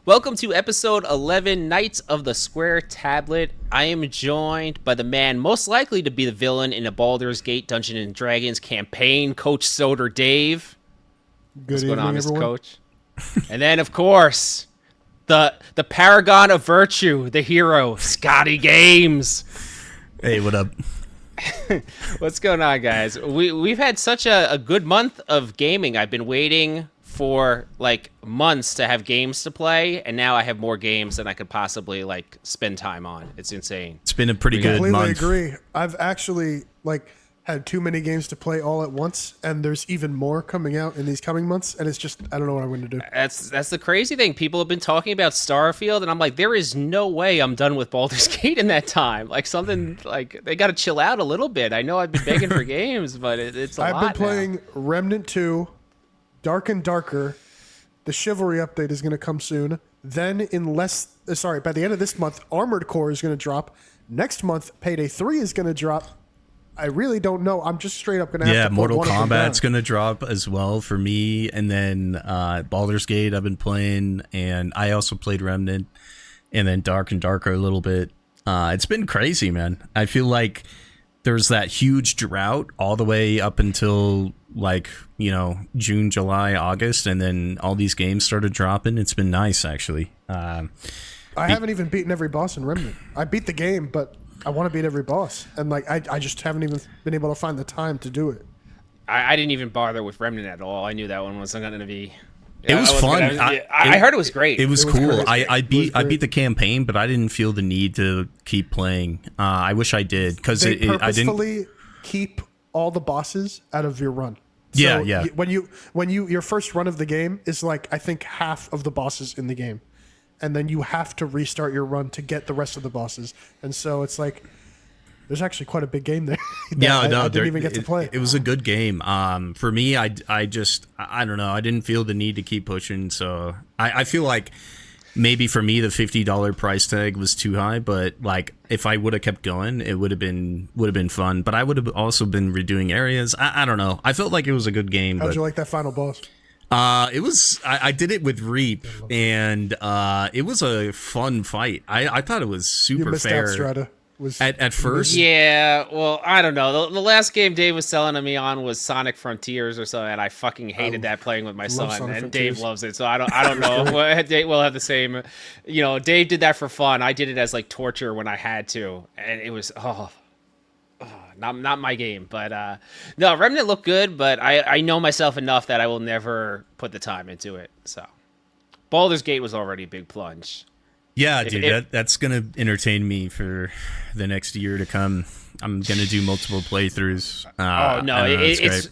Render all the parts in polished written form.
Welcome to episode 11, Knights of the Square Tablet. I am joined by the man most likely to be the villain in a Baldur's Gate Dungeons & Dragons campaign, Coach Soter Dave. What's going on, Mr. Coach? And then, of course, the paragon of virtue, the hero, Scotty Games. Hey, what up? What's going on, guys? We've had such a good month of gaming. I've been waiting for like months to have games to play, and now I have more games than I could possibly like spend time on. It's insane. It's been a pretty good month. I completely agree. I've actually had too many games to play all at once, and there's even more coming out in these coming months, and it's just I don't know what I'm going to do. That's the crazy thing. People have been talking about Starfield, and I'm like, there is no way I'm done with Baldur's Gate in that time. Like something like they got to chill out a little bit. I know I've been begging for games, but it's a lot. I've been playing Remnant 2. Dark and Darker. The Chivalry update is going to come soon. Then by the end of this month, Armored Core is going to drop. Next month, Payday 3 is going to drop. I really don't know. I'm just straight up going to have to Mortal Kombat's going to drop as well for me. And then Baldur's Gate I've been playing. And I also played Remnant. And then Dark and Darker a little bit. It's been crazy, man. I feel like there's that huge drought all the way up until June, July, August, and then all these games started dropping. It's been nice, actually. I haven't even beaten every boss in Remnant. I beat the game, but I want to beat every boss, and I just haven't even been able to find the time to do it. I didn't even bother with Remnant at all. I knew that one wasn't going to be. It was fun. I heard it was great. It was cool. I beat the campaign, but I didn't feel the need to keep playing. I wish I did because I purposefully keep all the bosses out of your run. So yeah. When your first run of the game is I think half of the bosses in the game, and then you have to restart your run to get the rest of the bosses, and so it's there's actually quite a big game there. I didn't even get to play. It was a good game. For me, I don't know. I didn't feel the need to keep pushing, so I feel like maybe for me the $50 price tag was too high, but if I would have kept going, it would have been fun. But I would have also been redoing areas. I don't know. I felt like it was a good game. How'd you like that final boss? It was. I did it with Reap, and it was a fun fight. I thought it was super you missed fair. Out, Stridah. At first, yeah. Well, I don't know. The last game Dave was selling to me on was Sonic Frontiers or something, and I fucking hated that playing with my son. Sonic and Frontiers. Dave loves it, so I don't know. Dave will have the same. Dave did that for fun. I did it as torture when I had to, and it was not my game. But no, Remnant looked good, but I know myself enough that I will never put the time into it. So Baldur's Gate was already a big plunge. Yeah, dude, that's going to entertain me for the next year to come. I'm going to do multiple playthroughs.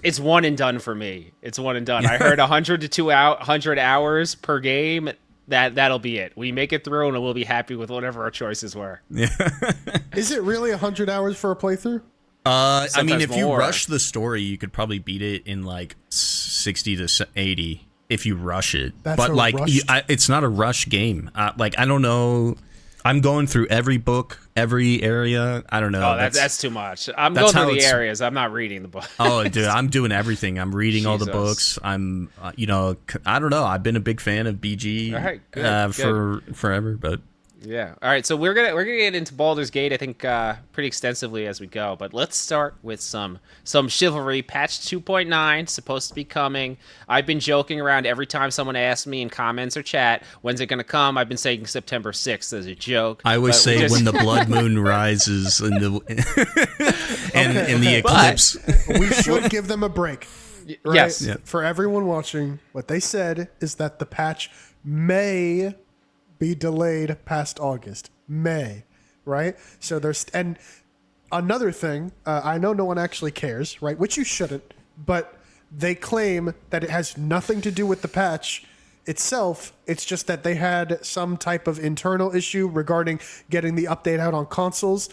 It's one and done for me. It's one and done. I heard 100 to 200 hours per game. That'll be it. We make it through, and we'll be happy with whatever our choices were. Yeah. Is it really 100 hours for a playthrough? I mean, if you rush the story, you could probably beat it in 60 to 80. If you rush it, it's not a rush game. I don't know. I'm going through every book, every area. I don't know. Oh, that's too much. I'm going through the areas. I'm not reading the book. Oh, dude, I'm doing everything. I'm reading all the books. I'm, I don't know. I've been a big fan of BG for forever, but. Yeah. All right. So we're gonna get into Baldur's Gate, I think, pretty extensively as we go. But let's start with some Chivalry. Patch 2.9 supposed to be coming. I've been joking around every time someone asks me in comments or chat, when's it gonna come? I've been saying September 6th as a joke. I always say when the blood moon rises in the in the eclipse. We should give them a break. Right? Yes. Yeah. For everyone watching, what they said is that the patch may be delayed past August. May, right? So and another thing, I know no one actually cares, right? Which you shouldn't, but they claim that it has nothing to do with the patch itself. It's just that they had some type of internal issue regarding getting the update out on consoles.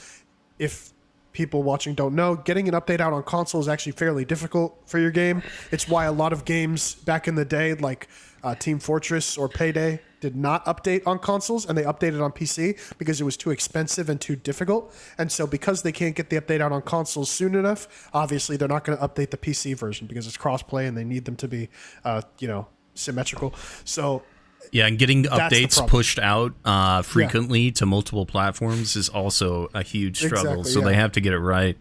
If people watching don't know, getting an update out on console is actually fairly difficult for your game. It's why a lot of games back in the day, like Team Fortress or Payday, did not update on consoles, and they updated on PC because it was too expensive and too difficult. And so because they can't get the update out on consoles soon enough, obviously they're not going to update the PC version because it's crossplay and they need them to be, symmetrical. So Yeah, and getting That's the updates problem. pushed out frequently to multiple platforms is also a huge struggle. Exactly, so yeah. they have to get it right.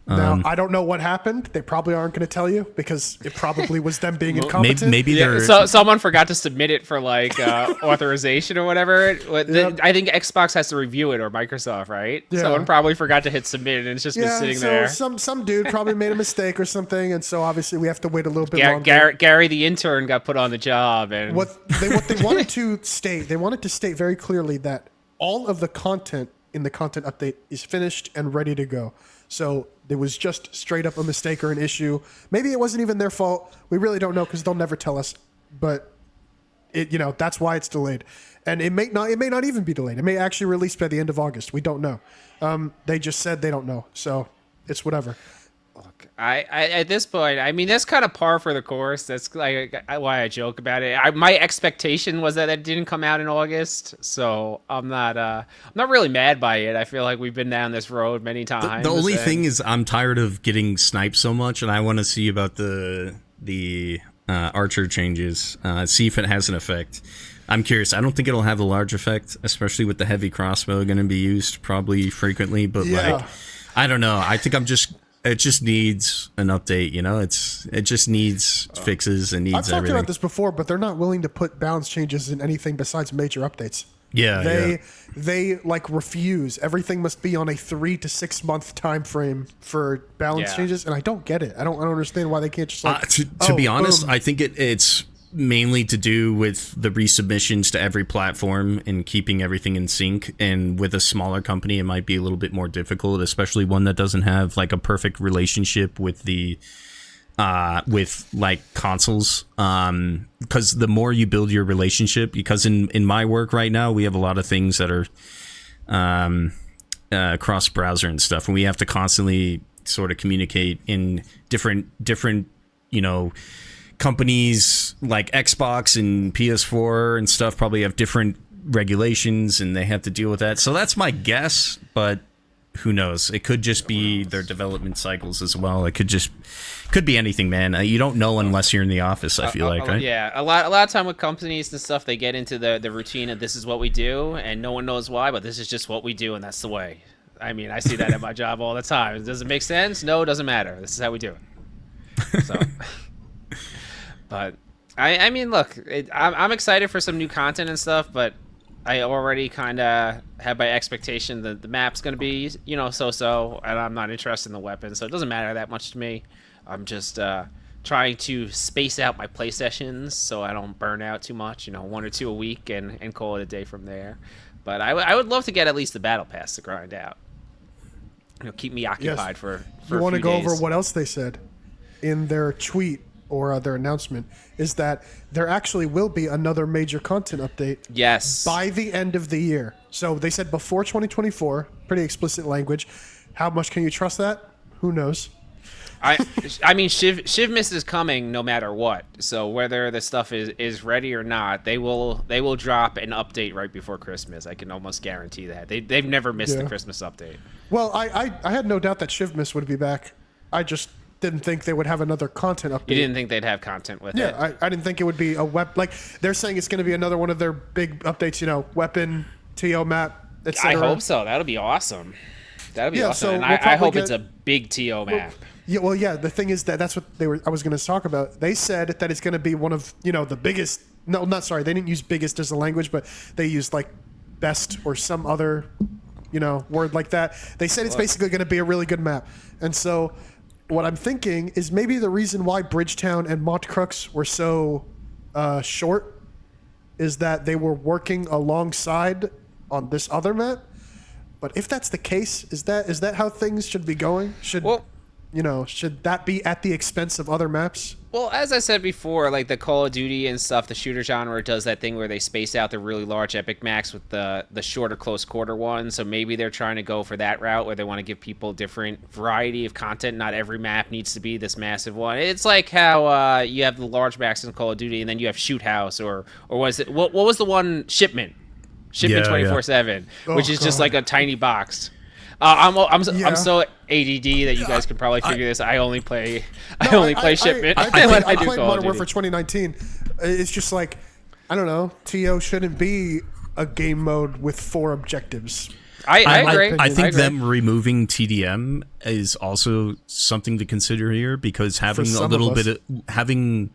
Now, I don't know what happened. They probably aren't going to tell you because it probably was them being incompetent. Maybe Yeah, they're so someone forgot to submit it for like authorization or whatever. I think Xbox has to review it or Microsoft, right? Yeah. Someone probably forgot to hit submit and it's just been sitting so there. some dude probably made a mistake or something, and so obviously we have to wait a little bit longer. Gary the intern got put on the job, and What they wanted to state, very clearly that all of the content in the content update is finished and ready to go. So it was just straight up a mistake or an issue. Maybe it wasn't even their fault. We really don't know because they'll never tell us. But that's why it's delayed, and it may not even be delayed. It may actually release by the end of August. We don't know. They just said they don't know, so it's whatever. I at this point, I mean, that's kind of par for the course. That's like why I joke about it. My expectation was that it didn't come out in August, so I'm not really mad by it. I feel like we've been down this road many times. The only thing is I'm tired of getting sniped so much, and I want to see about the archer changes. See if it has an effect. I'm curious. I don't think it'll have a large effect, especially with the heavy crossbow going to be used probably frequently. But like, I don't know. I think it just needs an update, it just needs fixes and needs I've talked everything. about this before, but they're not willing to put balance changes in anything besides major updates. They like refuse. Everything must be on a 3 to 6 month time frame for balance changes, and I don't get it. I don't understand why they can't just like. To be honest, I think it's mainly to do with the resubmissions to every platform and keeping everything in sync. And with a smaller company, it might be a little bit more difficult, especially one that doesn't have like a perfect relationship with the with like consoles. Because the more you build your relationship, because in my work right now, we have a lot of things that are cross browser and stuff, and we have to constantly sort of communicate in different companies like Xbox and PS4 and stuff probably have different regulations and they have to deal with that. So that's my guess, but who knows? It could just be their development cycles as well. It could be anything, man. You don't know unless you're in the office, I feel like, right? Yeah, a lot of time with companies and stuff, they get into the routine of this is what we do and no one knows why, but this is just what we do and that's the way. I mean, I see that at my job all the time. Does it make sense? No, it doesn't matter. This is how we do it. So but I mean, look, I'm excited for some new content and stuff, but I already kind of have my expectation that the map's going to be, so-so, and I'm not interested in the weapon, so it doesn't matter that much to me. I'm just trying to space out my play sessions so I don't burn out too much, 1 or 2 a week and call it a day from there. But I would love to get at least the battle pass to grind out. Keep me occupied for You want to go over what else they said in their tweet or their announcement is that there actually will be another major content update. Yes. By the end of the year. So they said before 2024, pretty explicit language. How much can you trust that? Who knows? I mean, Shiv Mist is coming no matter what. So whether the stuff is ready or not, they will drop an update right before Christmas. I can almost guarantee that. They've never missed the Christmas update. Well, I had no doubt that Shiv Mist would be back. I just didn't think they would have another content update. You didn't think they'd have content with it? Yeah, I didn't think it would be a like they're saying it's going to be another one of their big updates. Weapon, TO map, etc. I hope so. That'll be awesome. That'll be awesome. So and we'll I hope get, it's a big TO map. The thing is that's what I was going to talk about. They said that it's going to be one of the biggest. No, not sorry. They didn't use biggest as a language, but they used like best or some other word like that. They said it's basically going to be a really good map, and so. What I'm thinking is maybe the reason why Bridgetown and Montcrux were so short is that they were working alongside on this other map. But if that's the case, is that how things should be going? Should that be at the expense of other maps? Well, as I said before, like the Call of Duty and stuff, the shooter genre does that thing where they space out the really large epic maps with the shorter close quarter ones. So maybe they're trying to go for that route where they want to give people different variety of content. Not every map needs to be this massive one. It's like how you have the large maps in Call of Duty and then you have Shoot House or was it what was the one Shipment 24/7, which is just like a tiny box. I'm so ADD that you guys can probably figure this. I only play Shipment. I played Modern Warfare 2019. It's just like I don't know. TO shouldn't be a game mode with 4 objectives. I agree. I think agree. them removing TDM is also something to consider here, because having a little bit of having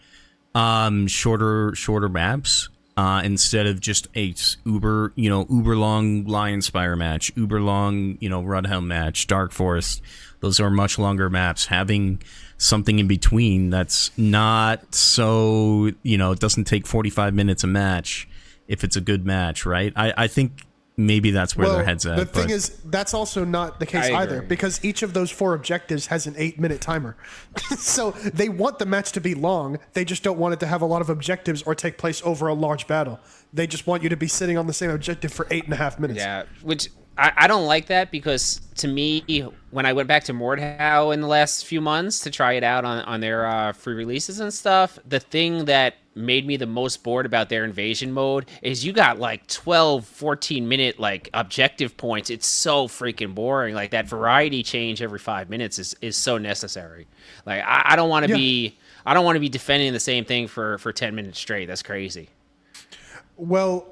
shorter maps instead of just a uber long Lion Spire match, uber long Rudhelm match, Dark Forest. Those are much longer maps. Having something in between that's not so it doesn't take 45 minutes a match if it's a good match, right? I think maybe that's where their head's at. The thing is, that's also not the case either, because each of those 4 objectives has an 8-minute timer. So they want the match to be long. They just don't want it to have a lot of objectives or take place over a large battle. They just want you to be sitting on the same objective for 8.5 minutes. Yeah, which I don't like that, because to me, when I went back to Mordhau in the last few months to try it out on their free releases and stuff, the thing that made me the most bored about their invasion mode is you got like 12, 14-minute like objective points. It's so freaking boring. Like that variety change every 5 minutes is so necessary. Like I don't want to be defending the same thing for 10 minutes straight. That's crazy. Well,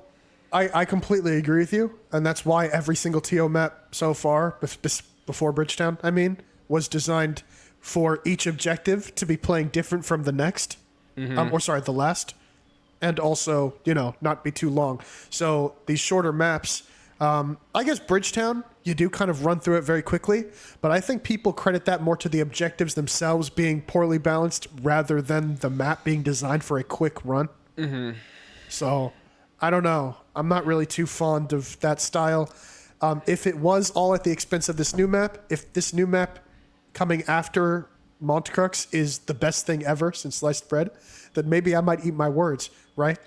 I completely agree with you, and that's why every single TO map so far, before Bridgetown, was designed for each objective to be playing different from the next. The last, and also, not be too long. So these shorter maps, I guess Bridgetown, you do kind of run through it very quickly, but I think people credit that more to the objectives themselves being poorly balanced rather than the map being designed for a quick run. So, I don't know. I'm not really too fond of that style. If it was all at the expense of this new map, if this new map coming after Montcrux is the best thing ever since sliced bread, then maybe I might eat my words, right?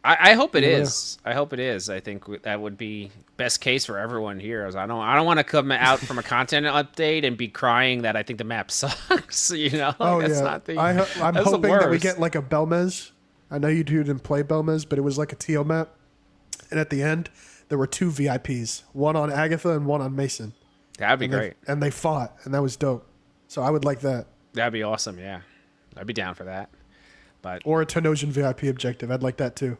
I hope it is. I hope it is. I think that would be best case for everyone here. I don't want to come out from a content update and be crying that I think the map sucks. I'm hoping that we get like a Belmez. I know you didn't play Belmez, but it was like a TO map, and at the end there were 2 VIPs, one on Agatha and one on Mason. That'd be great. And they fought, and that was dope. So I would like that. That'd be awesome, yeah. I'd be down for that. Or a Tenosian VIP objective. I'd like that too.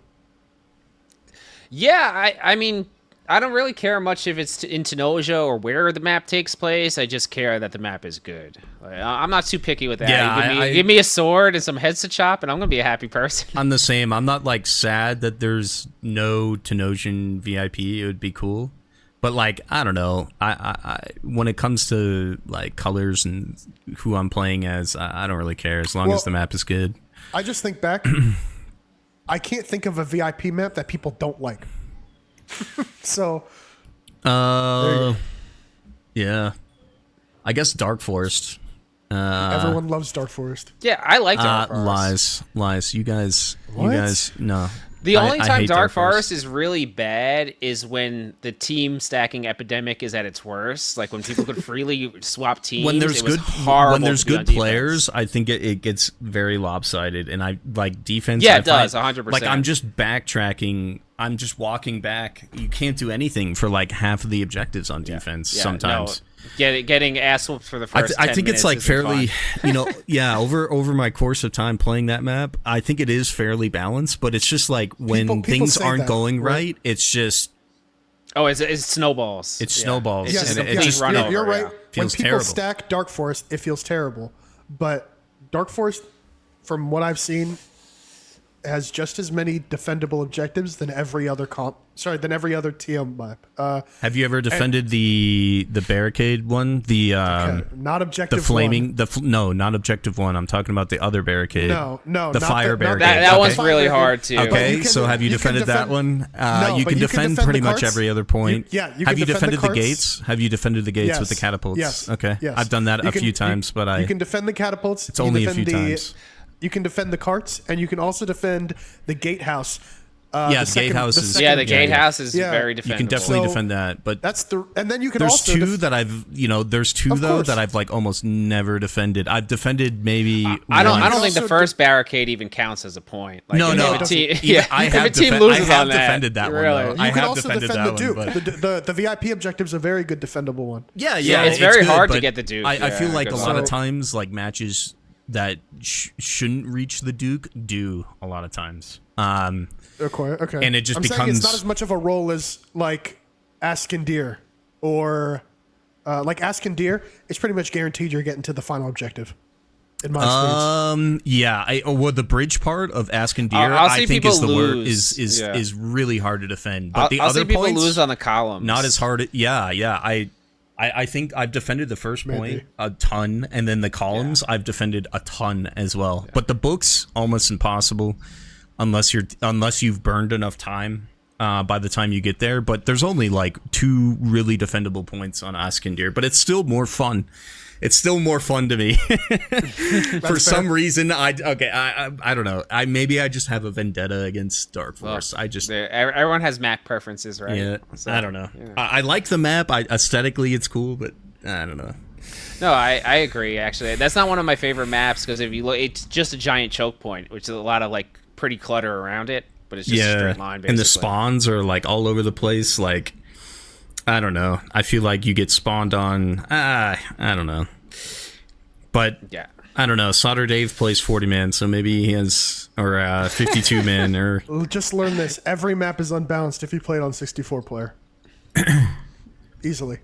Yeah, I mean, I don't really care much if it's in Tenosia or where the map takes place. I just care that the map is good. I'm not too picky with that. Yeah, give me a sword and some heads to chop, and I'm going to be a happy person. I'm the same. I'm not like sad that there's no Tenosian VIP. It would be cool. But like, I don't know. I when it comes to like colors and who I'm playing as, I don't really care as long as the map is good. I just think back. I can't think of a VIP map that people don't like. So, yeah, I guess Dark Forest. Everyone loves Dark Forest. Yeah, I like Dark Forest. Lies. You guys, no. The only I time hate Dark Forest is really bad is when the team stacking epidemic is at its worst. Like when people could freely swap teams. When there's good players, I think it gets very lopsided, and I like defense. Yeah, it does 100%. Like I'm just backtracking. I'm just walking back. You can't do anything for like half of the objectives on defense sometimes. No. Getting ass whooped for the first. I think it's like fairly, fun. Over my course of time playing that map, I think it is fairly balanced. But it's just like when people things aren't going right, it's just it's snowballs. It's snowballs. It's and just just run over. You're right. Yeah. When Feels people terrible. stack Dark Forest, it feels terrible. But Dark Forest, from what I've seen, has just as many defendable objectives than every other TM map. Have you ever defended the barricade one? Not objective. The flaming. Not objective one. I'm talking about the other barricade. No, the fire barricade. That one's really hard too. Okay, so have you defended that one? You can defend pretty much every other point. Have you defended the gates? Have you defended the gates with the catapults? Yes. Okay. Yes. I've done that a few times, but you can defend the catapults. It's only a few times. You can defend the carts, and you can also defend the gatehouse. The gatehouse is the gatehouse is very defendable. You can definitely defend that, but and then you can there's also two that I've like almost never defended. I've defended maybe. I don't think the first barricade even counts as a point. Like, no. I have defended that one. Really? I have also defended defend that the Duke. one. The VIP objective's a very good defendable one. Yeah, it's very hard to get the Duke. I feel like a lot of times, like matches that shouldn't reach the Duke do a lot of times. Okay. And it just I'm saying becomes- it's not as much of a role as like Askendir or like Askendir. It's pretty much guaranteed you're getting to the final objective. In my experience. Well, the bridge part of Askendir, I'll see I think people is the word lose. is really hard to defend. But the I'll other see people points, lose on the columns. not as hard. I think I've defended the first point a ton, and then the columns I've defended a ton as well. Yeah. But the book's almost impossible unless you've burned enough time by the time you get there. But there's only like 2 really defendable points on Askendir, but it's still more fun. It's still more fun to me. For some reason, I don't know. Maybe I just have a vendetta against Dark Force. Everyone has map preferences, right? Yeah, so, I don't know. Yeah. I like the map. Aesthetically, it's cool, but I don't know. No, I agree. Actually, that's not one of my favorite maps because if you look, it's just a giant choke point, which is a lot of like pretty clutter around it, but it's just a straight line. Basically. And the spawns are like all over the place. Like, I don't know. I feel like you get spawned on. I don't know. But yeah, I don't know. Soter Dave plays 40 man, so maybe he has 52 man or. Just learn this: every map is unbalanced if you play it on 64 player. Easily.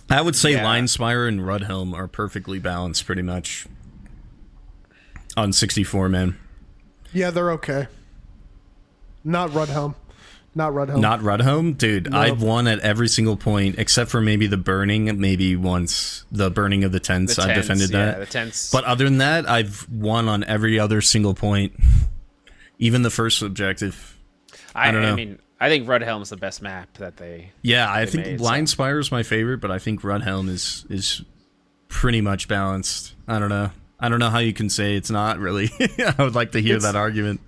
I would say Linespire and Rudhelm are perfectly balanced, pretty much. On 64 man. Yeah, they're okay. Not Rudhelm. Not Rudhelm? Dude, nope. I've won at every single point, except for maybe the burning, maybe once. The burning of the tents, I've defended that. The tents. But other than that, I've won on every other single point. Even the first objective. I don't know. I mean, I think Rudhelm's the best map that they I think Linespire is my favorite, but I think Rudhelm is pretty much balanced. I don't know how you can say it's not, really. I would like to hear that argument.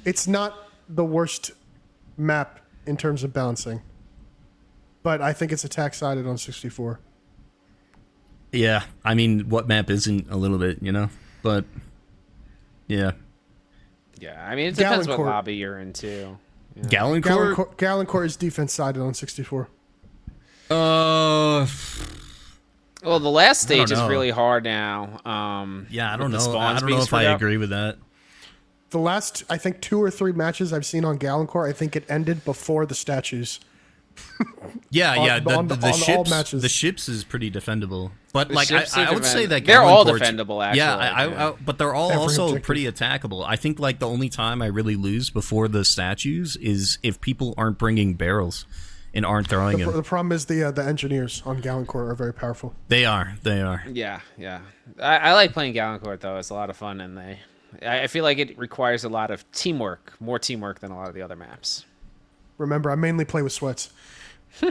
It's not the worst map in terms of balancing, but I think it's attack-sided on 64. Yeah, I mean, what map isn't a little bit, But, yeah. Yeah, I mean, it depends what lobby you're into. Yeah. Gallencourt is defense-sided on 64. Well, the last stage is really hard now. I don't know. I don't know if I agree with that. The last, I think, 2 or 3 matches I've seen on Gallencourt, I think it ended before the statues. The ships is pretty defendable, but like I would say that they're all defendable. Actually, but they're all also pretty attackable. I think like the only time I really lose before the statues is if people aren't bringing barrels and aren't throwing them. The problem is the engineers on Gallencourt are very powerful. They are. Yeah. I like playing Gallencourt though. It's a lot of fun, and I feel like it requires a lot of teamwork, more teamwork than a lot of the other maps. Remember, I mainly play with sweats.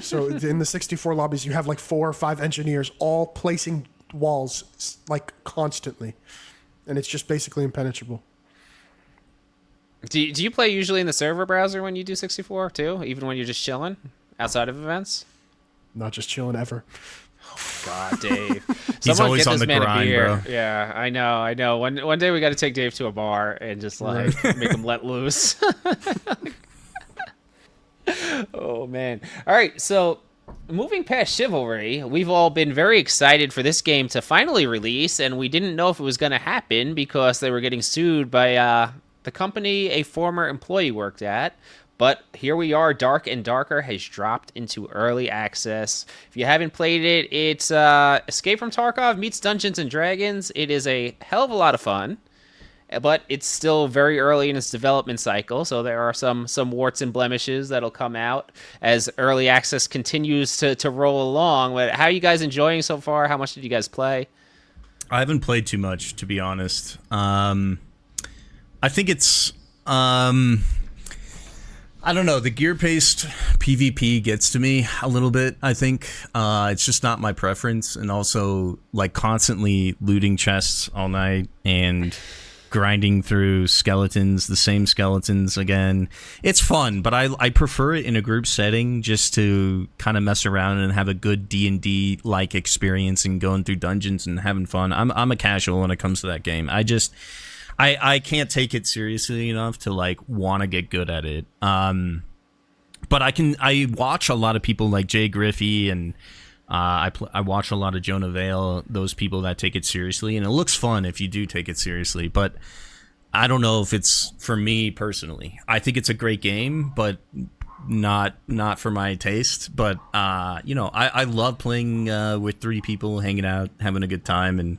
So in the 64 lobbies, you have like 4 or 5 engineers all placing walls like constantly. And it's just basically impenetrable. Do you play usually in the server browser when you do 64 too? Even when you're just chilling outside of events? Not just chilling ever. Oh, God, Dave. He's always on the grind, bro. Yeah, I know. One day we got to take Dave to a bar and just like make him let loose. Oh, man. All right, so moving past Chivalry, we've all been very excited for this game to finally release, and we didn't know if it was going to happen because they were getting sued by the company a former employee worked at. But here we are. Dark and Darker has dropped into early access. If you haven't played it, it's Escape from Tarkov meets Dungeons and Dragons. It is a hell of a lot of fun, but it's still very early in its development cycle, so there are some warts and blemishes that'll come out as early access continues to roll along. But how are you guys enjoying so far? How much did you guys play? I haven't played too much, to be honest. I think it's... I don't know, the gear-paced PvP gets to me a little bit, I think. It's just not my preference, and also, like, constantly looting chests all night and grinding through skeletons, the same skeletons again. It's fun, but I prefer it in a group setting just to kind of mess around and have a good D&D-like experience and going through dungeons and having fun. I'm a casual when it comes to that game. I can't take it seriously enough to like want to get good at it. But I watch a lot of people like Jay Griffey and I watch a lot of Jonah Vale, those people that take it seriously, and it looks fun if you do take it seriously. But I don't know if it's for me personally. I think it's a great game, but not for my taste. But I love playing with 3 people, hanging out, having a good time, and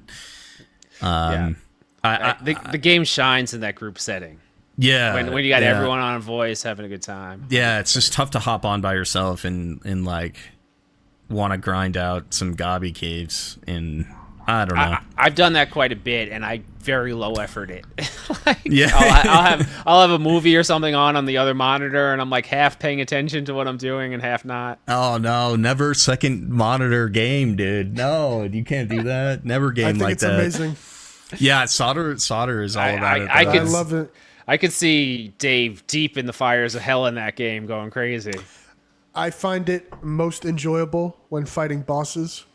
the game shines in that group setting. Yeah, when you got everyone on a voice having a good time. Yeah, it's just tough to hop on by yourself and like want to grind out some gobby caves, and I don't know. I've done that quite a bit, and I very low effort it. Yeah, I'll have a movie or something on the other monitor, and I'm like half paying attention to what I'm doing and half not. Oh no, never second monitor game, dude. No, you can't do that. Never game like that. I think it's amazing. Yeah, Soter is all about it. I love it. I could see Dave deep in the fires of hell in that game, going crazy. I find it most enjoyable when fighting bosses.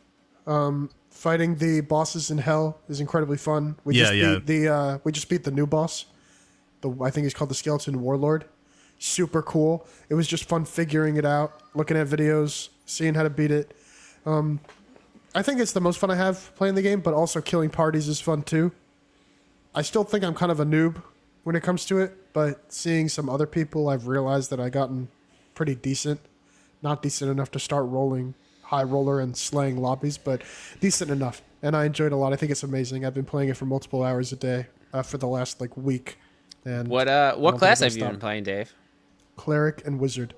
Fighting the bosses in hell is incredibly fun. We just beat the new boss. I think he's called the Skeleton Warlord. Super cool. It was just fun figuring it out, looking at videos, seeing how to beat it. I think it's the most fun I have playing the game, but also killing parties is fun too. I still think I'm kind of a noob when it comes to it, but seeing some other people, I've realized that I've gotten pretty decent. Not decent enough to start rolling high roller and slaying lobbies, but decent enough. And I enjoyed it a lot. I think it's amazing. I've been playing it for multiple hours a day for the last week. And what class have you been playing, Dave? Cleric and Wizard.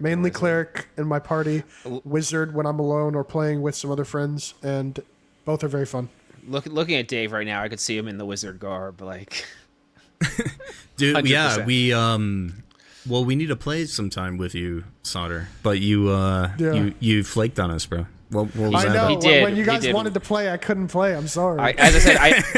Mainly Cleric in my party, Wizard when I'm alone or playing with some other friends, and both are very fun. Looking at Dave right now, I could see him in the Wizard garb, like. Dude, 100%. Yeah, we need to play sometime with you, Soter. But you flaked on us, bro. What was I that know. about? He did. When you guys wanted to play, I couldn't play. I'm sorry. As I said,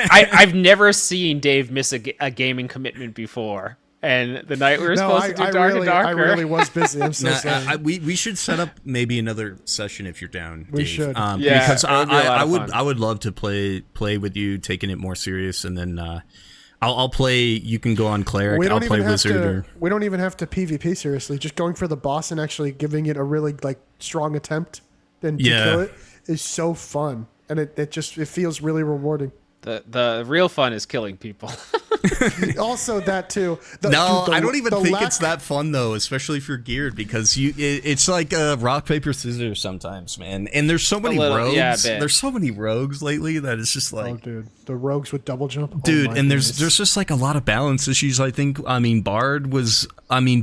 I've never seen Dave miss a gaming commitment before. And the night we were supposed to do Dark and Darker. I really was busy. I'm so sorry. We should set up maybe another session if you're down. We Dave. should. Because I fun. would love to play with you, taking it more serious, and then I'll play. You can go on Cleric. I'll play Wizard. We don't even have to PvP seriously. Just going for the boss and actually giving it a really strong attempt and to kill it is so fun, and it feels really rewarding. The real fun is killing people. Also, that too. I don't even think it's that fun though, especially if you're geared, because it's like rock paper scissors sometimes, man. And there's so many rogues. Yeah, there's so many rogues lately that it's just like, oh, dude, the rogues with double jump, dude. And there's just like a lot of balance issues. I think.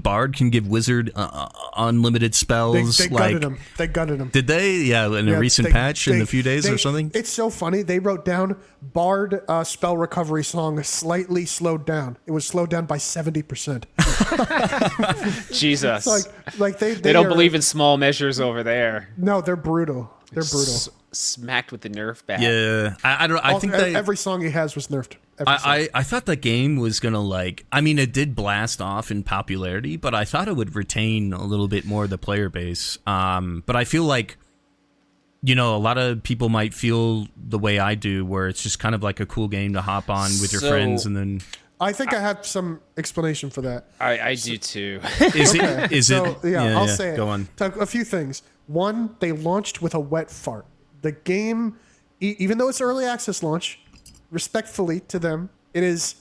Bard can give Wizard unlimited spells. They gutted him. They gutted him. Did they? Yeah, in a recent patch in a few days or something. It's so funny. They wrote down Bard spell recovery song slightly slowed down. It was slowed down by 70%. Jesus. They don't believe in small measures over there. No, they're brutal. They're brutal. Smacked with the Nerf bat. Yeah, I don't. I think every song he has was nerfed. I thought the game was gonna it did blast off in popularity, but I thought it would retain a little bit more of the player base. But I feel like, a lot of people might feel the way I do, where it's just kind of like a cool game to hop on with your friends, and then. I think I have some explanation for that. I do too. Is it? Yeah, I'll say it. Go on. A few things. One, they launched with a wet fart. The game, even though it's early access launch, respectfully to them, it is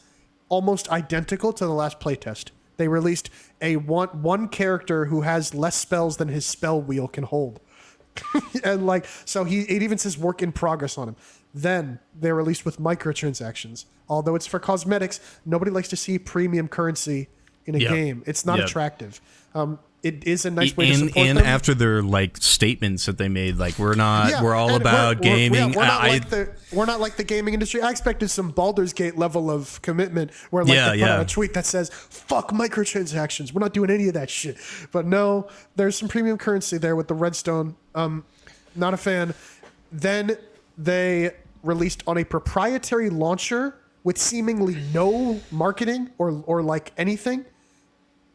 almost identical to the last playtest. They released one character who has less spells than his spell wheel can hold. And it even says work in progress on him. Then they're released with microtransactions. Although it's for cosmetics, nobody likes to see premium currency in a game. It's not attractive. It is a nice way to support them. And after their statements that they made, we're all about gaming. We're not like the gaming industry. I expected some Baldur's Gate level of commitment where they put out a tweet that says, fuck microtransactions. We're not doing any of that shit. But no, there's some premium currency there with the redstone. Not a fan. Then they released on a proprietary launcher with seemingly no marketing or anything.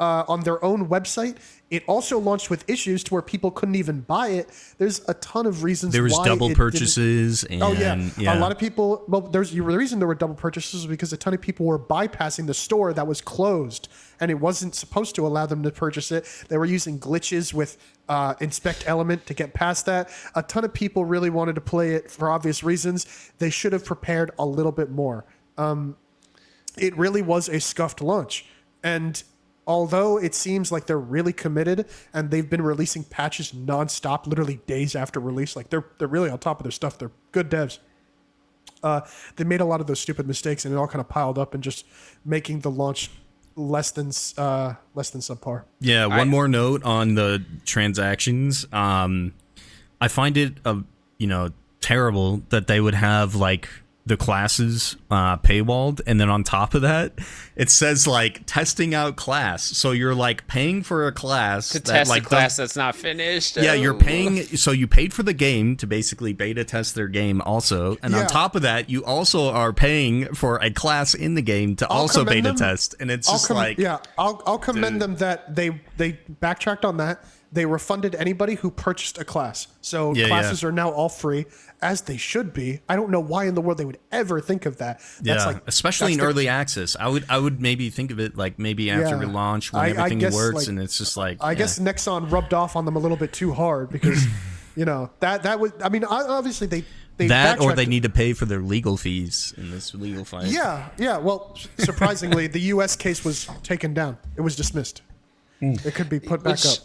On their own website. It also launched with issues to where people couldn't even buy it. There's a ton of reasons there was why double purchases. And, a lot of people. Well, the reason there were double purchases is because a ton of people were bypassing the store that was closed, and it wasn't supposed to allow them to purchase it. They were using glitches with inspect element to get past that. A ton of people really wanted to play it for obvious reasons. They should have prepared a little bit more. it really was a scuffed launch. And although it seems like they're really committed and they've been releasing patches nonstop, literally days after release, like they're really on top of their stuff. They're good devs. They made a lot of those stupid mistakes, and it all kind of piled up and just making the launch less than subpar. Yeah, one more note on the transactions. I find it terrible that they would have like the classes paywalled, and then on top of that it says like testing out class, so you're like paying for a class to test like a class that's not finished. Yeah, you're paying, so you paid for the game to basically beta test their game also, and on top of that you also are paying for a class in the game to also beta test, and it's I'll commend them that they backtracked on that. They refunded anybody who purchased a class. So classes are now all free, as they should be. I don't know why in the world they would ever think of that. That's especially in early access. I would maybe think of it like maybe after launch when everything works, and it's just like... I guess Nexon rubbed off on them a little bit too hard because, that was... I mean, obviously they that, or they need to pay for their legal fees in this legal fight. Yeah. Well, surprisingly, the U.S. case was taken down. It was dismissed. It could be put back up.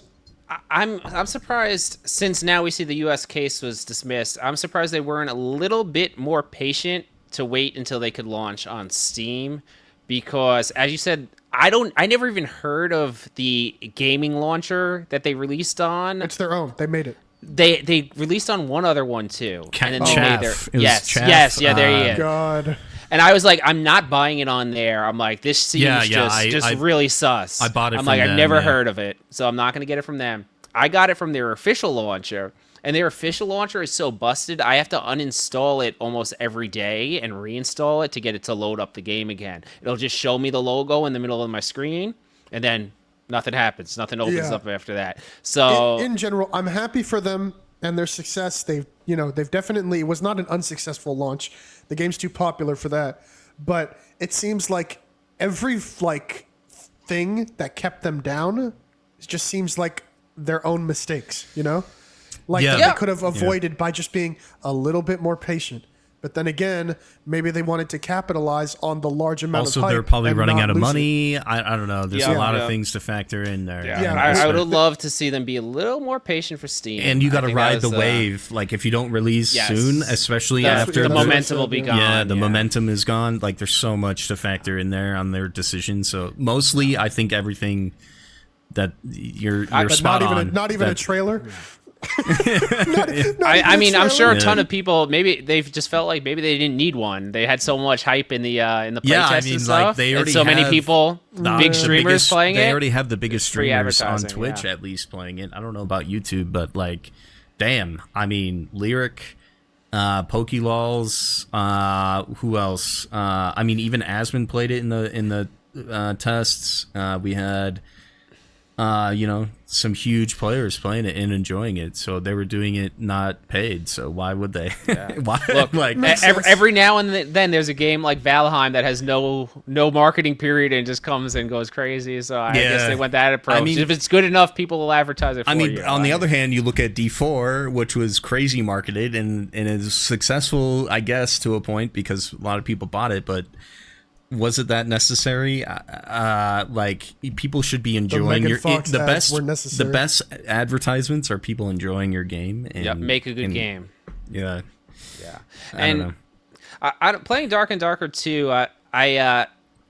I'm surprised, since now we see the U.S. case was dismissed, I'm surprised they weren't a little bit more patient to wait until they could launch on Steam, because as you said, I never even heard of the gaming launcher that they released on. It's their own. They made it. They released on one other one too. And then they made their yes, there he is. God. And I was like, I'm not buying it on there. I'm like, this seems just really sus. I bought it. I'm from like, them, I've never heard of it, so I'm not going to get it from them. I got it from their official launcher, and their official launcher is so busted, I have to uninstall it almost every day and reinstall it to get it to load up the game again. It'll just show me the logo in the middle of my screen, and then nothing happens. Nothing opens up after that. So in general, I'm happy for them and their success. They've definitely, it was not an unsuccessful launch. The game's too popular for that. But it seems like every thing that kept them down, it just seems like their own mistakes, that they could have avoided by just being a little bit more patient. But then again, maybe they wanted to capitalize on the large amount of hype. Also, they're probably running out of money. I don't know. There's a lot of things to factor in there. I would have loved to see them be a little more patient for Steam. And you got to ride the wave. Like, if you don't release soon, especially after... The momentum will be gone. Yeah, the momentum is gone. Like, there's so much to factor in there on their decision. So, mostly, I think everything that you're spot on. Not even a trailer? I mean, I'm sure a ton of people, maybe they've just felt like maybe they didn't need one. They had so much hype in the playtest and stuff. They already and so many people, big streamers playing it. They already have the biggest streamers on advertising, Twitch at least playing it. I don't know about YouTube, but like, damn. I mean, Lyric, Pokelols, who else? I mean, even Asmon played it in the tests. We had some huge players playing it and enjoying it, so they were doing it not paid. So why would they? Why? Look, like every now and then, there's a game like Valheim that has no marketing period and just comes and goes crazy. So I guess they went that approach. I mean, if it's good enough, people will advertise it for you. On the other hand, you look at D4, which was crazy marketed and is successful, I guess, to a point because a lot of people bought it, but was it that necessary? Like, people should be enjoying the best advertisements are people enjoying your game. And, make a good game. Yeah. I don't know. Playing Dark and Darker 2, I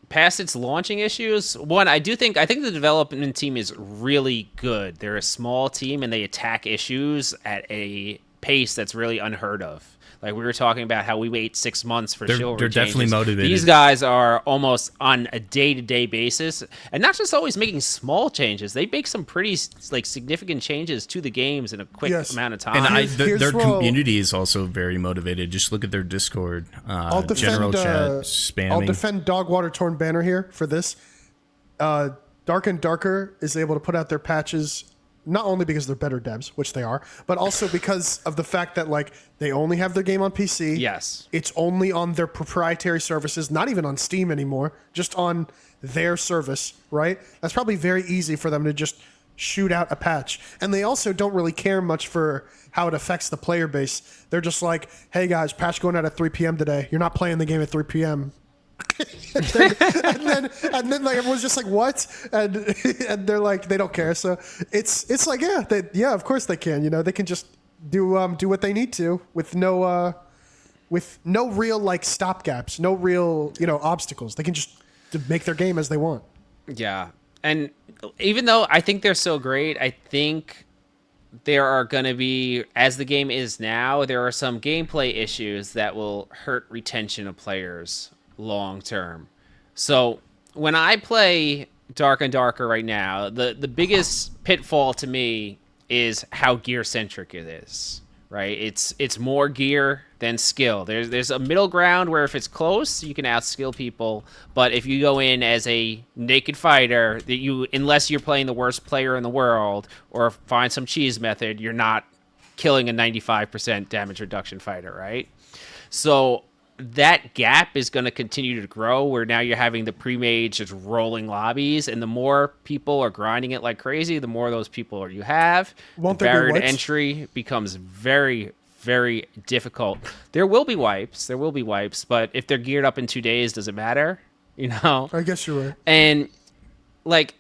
past its launching issues. One, I think the development team is really good. They're a small team and they attack issues at a pace that's really unheard of. Like, we were talking about how we wait 6 months for Chivalry They're definitely changes. motivated. These guys are almost on a day-to-day basis, and not just always making small changes. They make some pretty significant changes to the games in a quick amount of time. And their community is also very motivated. Just look at their Discord general chat spamming. I'll defend Dogwater Torn Banner here for this. Dark and Darker is able to put out their patches not only because they're better devs, which they are, but also because of the fact that they only have their game on PC. Yes. It's only on their proprietary services, not even on Steam anymore, just on their service, right? That's probably very easy for them to just shoot out a patch. And they also don't really care much for how it affects the player base. They're just like, hey guys, patch going out at 3 p.m. today. You're not playing the game at 3 p.m. and then like everyone's just like, what? And they're like, they don't care. So it's like, yeah, of course they can. You know, they can just do what they need to with no real like stopgaps, no real obstacles. They can just make their game as they want. Yeah, and even though I think they're so great, I think there are going to be, as the game is now, there are some gameplay issues that will hurt retention of players long term. So when I play Dark and Darker right now, the biggest pitfall to me is how gear centric it is. Right? It's more gear than skill. There's a middle ground where if it's close, you can outskill people. But if you go in as a naked fighter, unless you're playing the worst player in the world or find some cheese method, you're not killing a 95% damage reduction fighter, right? So that gap is going to continue to grow, where now you're having the pre-made just rolling lobbies, and the more people are grinding it like crazy, the more of those people you have. Won't the there be barrier to wipes? entry becomes very, very difficult. There will be wipes, but if they're geared up in 2 days, does it matter? I guess you're right. And like,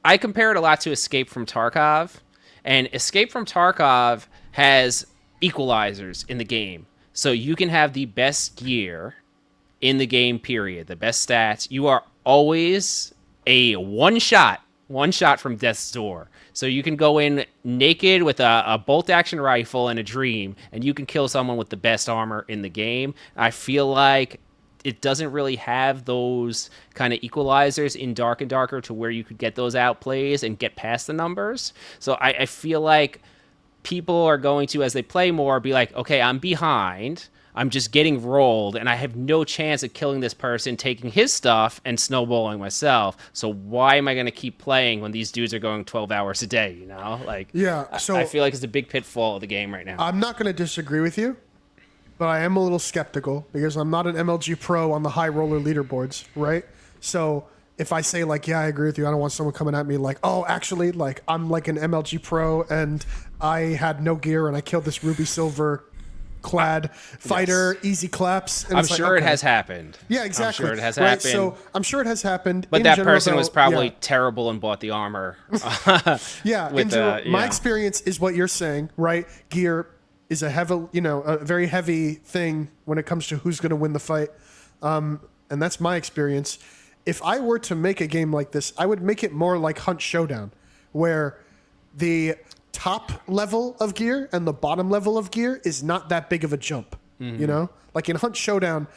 I compare it a lot to Escape from Tarkov, and Escape from Tarkov has equalizers in the game. So you can have the best gear in the game, period. The best stats. You are always a one shot from death's door. So you can go in naked with a bolt action rifle and a dream, and you can kill someone with the best armor in the game. I feel like it doesn't really have those kind of equalizers in Dark and Darker to where you could get those outplays and get past the numbers. So I feel like people are going to, as they play more, be like, okay, I'm behind. I'm just getting rolled, and I have no chance of killing this person, taking his stuff, and snowballing myself. So why am I going to keep playing when these dudes are going 12 hours a day, Like, Yeah, so I feel like it's a big pitfall of the game right now. I'm not going to disagree with you, but I am a little skeptical because I'm not an MLG pro on the high roller leaderboards, right? So if I say like, yeah, I agree with you, I don't want someone coming at me like, oh, actually, like I'm like an MLG pro and I had no gear and I killed this ruby silver clad fighter, easy claps. And I'm it's like, sure it okay. has happened. Yeah, exactly. I'm sure it has Right, happened. so I'm sure it has happened. But In that general, person was though, probably yeah. terrible and bought the armor. Yeah, in general, my experience is what you're saying, right? Gear is a heavy, a very heavy thing when it comes to who's going to win the fight, and that's my experience. If I were to make a game like this, I would make it more like Hunt Showdown, where the top level of gear and the bottom level of gear is not that big of a jump. Like in Hunt Showdown,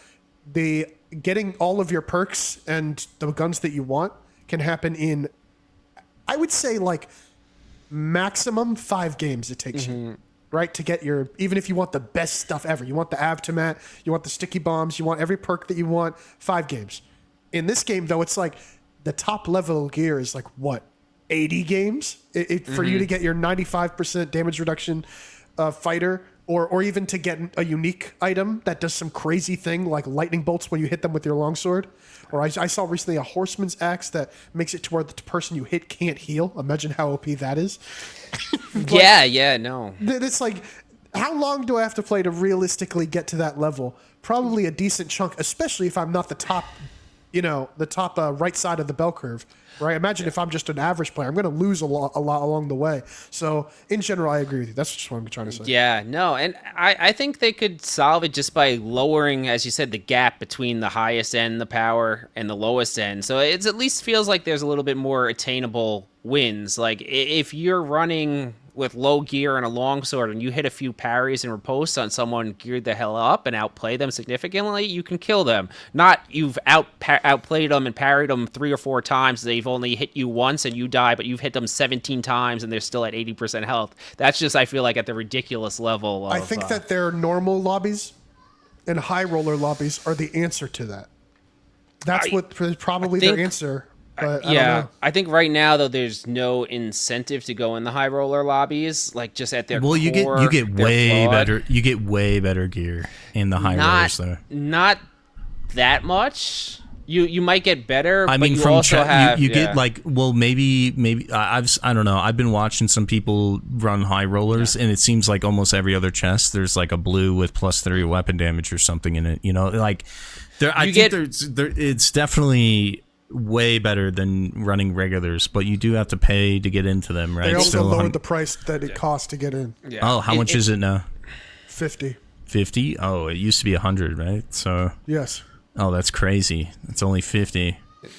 the getting all of your perks and the guns that you want can happen in, I would say, like maximum 5 games it takes you, right? To get your, even if you want the best stuff ever, you want the Avtomat, you want the sticky bombs, you want every perk that you want, 5 games. In this game, though, it's like the top level gear is like, what, 80 games? For you to get your 95% damage reduction fighter, or even to get a unique item that does some crazy thing like lightning bolts when you hit them with your longsword. Or I saw recently a horseman's axe that makes it to where the person you hit can't heal. Imagine how OP that is. No. It's like, how long do I have to play to realistically get to that level? Probably a decent chunk, especially if I'm not the top, right side of the bell curve, right? Imagine if I'm just an average player, I'm going to lose a lot along the way. So in general, I agree with you. That's just what I'm trying to say. Yeah, no, and I think they could solve it just by lowering, as you said, the gap between the highest end, the power, and the lowest end. So it at least feels like there's a little bit more attainable wins. Like if you're running with low gear and a longsword and you hit a few parries and riposts on someone geared the hell up and outplay them significantly, you can kill them. Not you've outplayed them and parried them 3 or 4 times, they've only hit you once and you die, but you've hit them 17 times and they're still at 80% health. That's just, I feel like, at the ridiculous level of, I think that their normal lobbies and high roller lobbies are the answer to that. That's probably their answer. But I don't know. I think right now though there's no incentive to go in the high roller lobbies, like just at their core. You get way better. You get way better gear in the high rollers though. Not that much. You might get better. I mean, but from also have, you get like, well, maybe I don't know. I've been watching some people run high rollers, and it seems like almost every other chest there's like a blue with +3 weapon damage or something in it. Like It's definitely way better than running regulars, but you do have to pay to get into them, right? They also lowered the price that it costs to get in. Yeah. Oh, how much is it now? 50. 50? Oh, it used to be 100, right? So Yes. oh, that's crazy. It's only 50.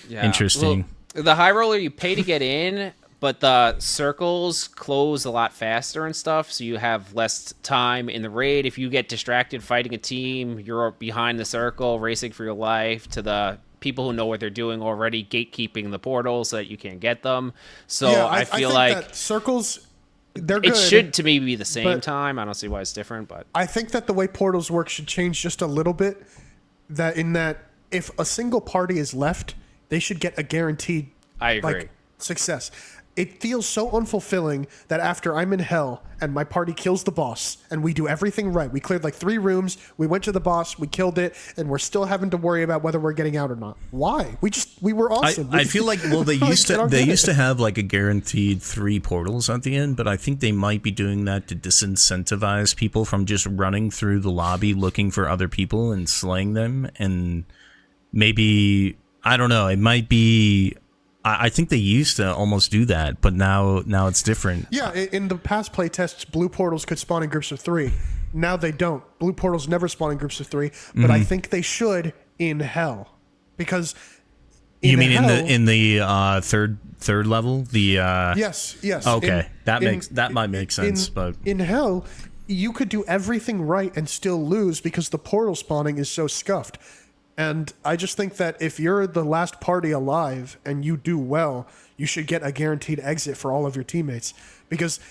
Yeah. Interesting. Well, the high roller you pay to get in, but the circles close a lot faster and stuff, so you have less time in the raid. If you get distracted fighting a team, you're behind the circle, racing for your life, to the people who know what they're doing already, gatekeeping the portals so that you can't get them. So Yeah, I feel think like that circles, they're good. it should, to me, be the same but- time. I don't see why it's different, but I think that the way portals work should change just a little bit. That if a single party is left, they should get a guaranteed I agree. success. It feels so unfulfilling that after I'm in hell and my party kills the boss and we do everything right, we cleared like 3 rooms, we went to the boss, we killed it, and we're still having to worry about whether we're getting out or not. Why? We were awesome. I feel like they used to have like a guaranteed 3 portals at the end, but I think they might be doing that to disincentivize people from just running through the lobby looking for other people and slaying them. And maybe, I don't know, it might be. I think they used to almost do that, but now it's different. Yeah, in the past play tests, blue portals could spawn in groups of 3. Now they don't. Blue portals never spawn in groups of 3, but I think they should in hell, because you mean in the third level? The yes. Okay, that might make sense. But in hell, you could do everything right and still lose because the portal spawning is so scuffed. And I just think that if you're the last party alive and you do well, you should get a guaranteed exit for all of your teammates, because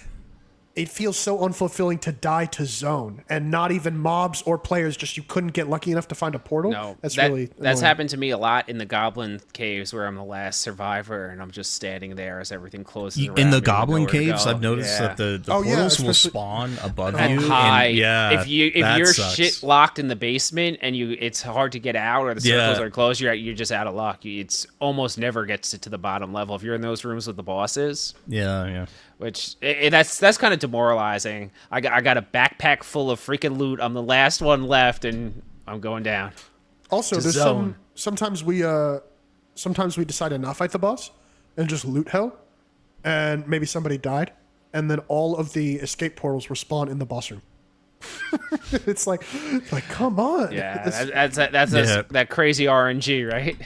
it feels so unfulfilling to die to zone and not even mobs or players. Just you couldn't get lucky enough to find a portal. No, that's really annoying. That's happened to me a lot in the Goblin Caves, where I'm the last survivor and I'm just standing there as everything closes around in the me, Goblin nowhere to Caves, go. I've noticed that the portals will spawn above and you. high. And, if you're shit locked in the basement and it's hard to get out, or the circles are closed, you're just out of luck. It's almost never gets to the bottom level if you're in those rooms with the bosses. Yeah. Which that's kind of demoralizing. I got a backpack full of freaking loot. I'm the last one left, and I'm going down. Also, there's sometimes we decide to not fight the boss and just loot hell, and maybe somebody died, and then all of the escape portals respawn in the boss room. It's like come on. Yeah, that's that crazy RNG, right?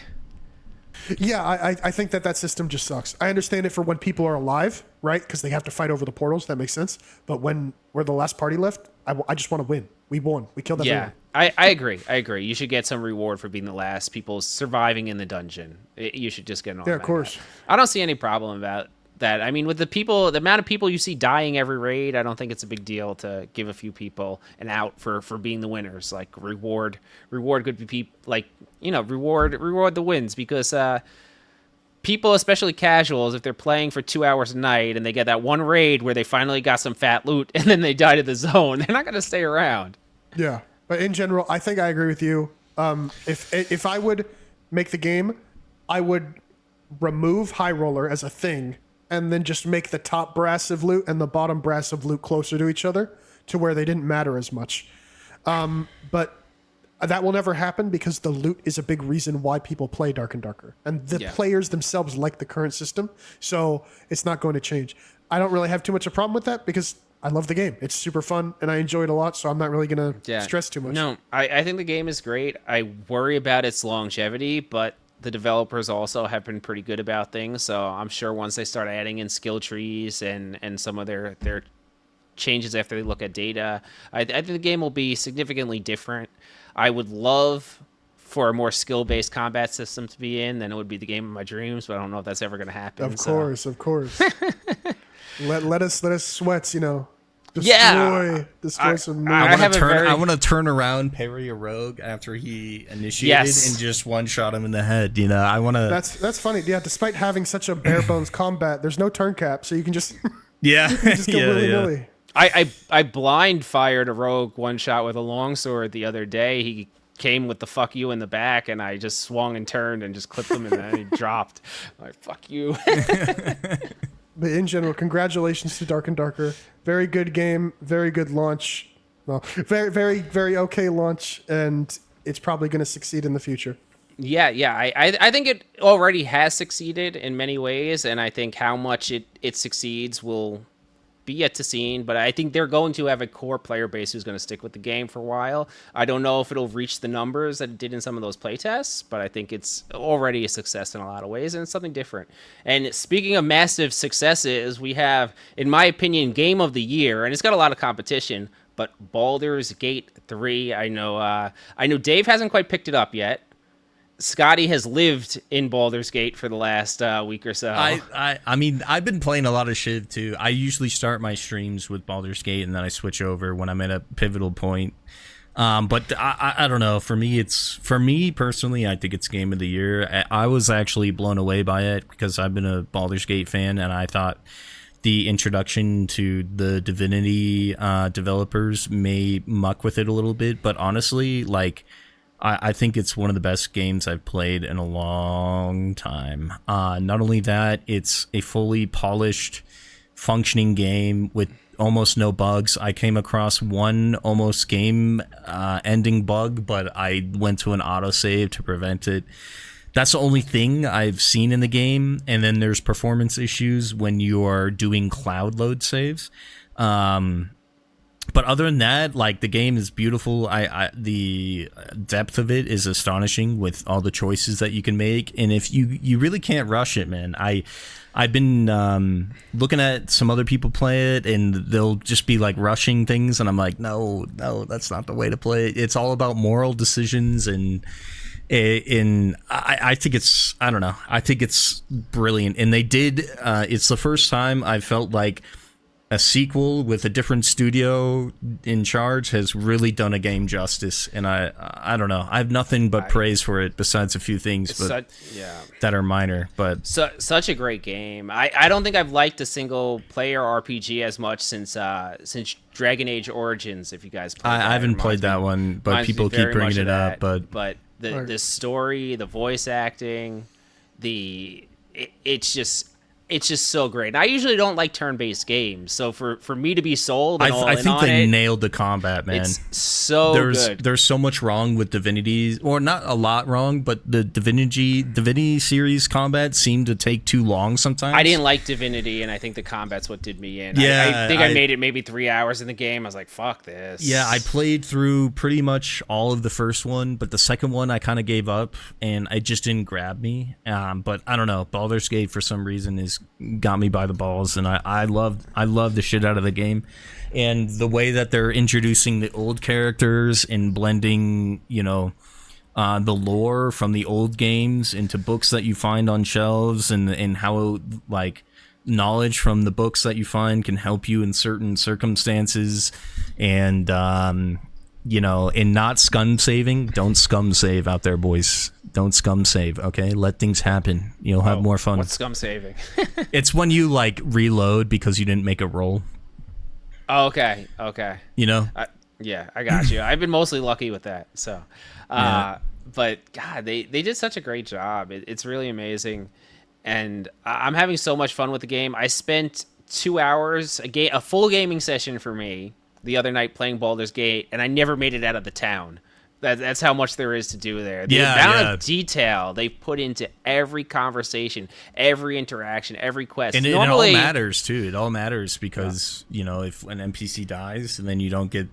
Yeah, I think that system just sucks. I understand it for when people are alive, right? Because they have to fight over the portals. That makes sense. But when we're the last party left, I just want to win. We won. We killed everyone. Yeah, I agree. You should get some reward for being the last people surviving in the dungeon. You should just get an automatic. Yeah, of course. I don't see any problem about that. I mean, with the amount of people you see dying every raid, I don't think it's a big deal to give a few people an out for being the winners. Like reward could be reward the wins, because people, especially casuals, if they're playing for 2 hours a night and they get that one raid where they finally got some fat loot and then they die to the zone, they're not going to stay around. Yeah, but in general, I think I agree with you. If I would make the game, I would remove High Roller as a thing, and then just make the top brass of loot and the bottom brass of loot closer to each other, to where they didn't matter as much. But that will never happen, because the loot is a big reason why people play Dark and Darker. And the players themselves like the current system, so it's not going to change. I don't really have too much of a problem with that, because I love the game. It's super fun, and I enjoy it a lot, so I'm not really going to stress too much. No, I think the game is great. I worry about its longevity, but the developers also have been pretty good about things, so I'm sure once they start adding in skill trees and some of their changes after they look at data, I think the game will be significantly different. I would love for a more skill-based combat system to be in, then it would be the game of my dreams, but I don't know if that's ever going to happen. Of course. let us sweats, destroy some. I want to turn around, parry a rogue after he initiated, and just one shot him in the head. I want to. That's funny. Yeah, despite having such a bare bones combat, there's no turn cap, so you can just go willy-nilly. I blind fired a rogue one shot with a longsword the other day. He came with the fuck you in the back, and I just swung and turned and just clipped him, and then he dropped. I'm like, fuck you. But in general, congratulations to Dark and Darker. Very good game. Very good launch. Well, very, very, very okay launch. And it's probably going to succeed in the future. Yeah, yeah. I think it already has succeeded in many ways, and I think how much it succeeds will be yet to seen. But I think they're going to have a core player base who's going to stick with the game for a while. I don't know if it'll reach the numbers that it did in some of those playtests, but I think it's already a success in a lot of ways, and it's something different. And speaking of massive successes, we have, in my opinion, Game of the Year, and it's got a lot of competition. But Baldur's Gate 3, I know Dave hasn't quite picked it up yet. Scotty has lived in Baldur's Gate for the last week or so. I mean, I've been playing a lot of Shiv too. I usually start my streams with Baldur's Gate and then I switch over when I'm at a pivotal point. But I don't know. For me personally, I think it's Game of the Year. I was actually blown away by it because I've been a Baldur's Gate fan, and I thought the introduction to the Divinity developers may muck with it a little bit. But honestly, like, I think it's one of the best games I've played in a long time. Not only that, it's a fully polished, functioning game with almost no bugs. I came across one almost game-ending bug, but I went to an autosave to prevent it. That's the only thing I've seen in the game. And then there's performance issues when you're doing cloud load saves. But other than that, like, the game is beautiful. The depth of it is astonishing with all the choices that you can make. And if you really can't rush it, man. I've been looking at some other people play it, and they'll just be like rushing things, and I'm like, no, that's not the way to play it. It's all about moral decisions, and I think it's, I don't know, I think it's brilliant. And they did, it's the first time I felt like a sequel with a different studio in charge has really done a game justice, and I don't know. I have nothing but praise for it, besides a few things that are minor. But such a great game. I don't think I've liked a single player RPG as much since Dragon Age Origins. If you guys played I haven't played that one, but people keep bringing it up. But the story, the voice acting, it's just so great. And I usually don't like turn-based games, so for me to be sold, and I think they nailed the combat, man. It's so good. There's so much wrong with Divinity, or not a lot wrong, but the Divinity series combat seemed to take too long sometimes. I didn't like Divinity, and I think the combat's what did me in. Yeah, I think I made it maybe 3 hours in the game. I was like, fuck this. Yeah, I played through pretty much all of the first one, but the second one I kind of gave up, and it just didn't grab me. But I don't know, Baldur's Gate for some reason got me by the balls, and I love the shit out of the game, and the way that they're introducing the old characters and blending, the lore from the old games into books that you find on shelves, and how, like, knowledge from the books that you find can help you in certain circumstances, and and not scum saving. Don't scum save out there, boys. Don't scum save, okay? Let things happen. You'll have more fun. What's scum saving? It's when you, like, reload because you didn't make a roll. Oh, okay. Yeah, I got you. I've been mostly lucky with that. So, Yeah. But God, they did such a great job. It's really amazing, and I'm having so much fun with the game. I spent 2 hours, a full gaming session for me, the other night playing Baldur's Gate, and I never made it out of the town. That's how much there is to do there. The amount of detail they put into every conversation, every interaction, every quest. And it all matters, too. It all matters because, if an NPC dies and then you don't get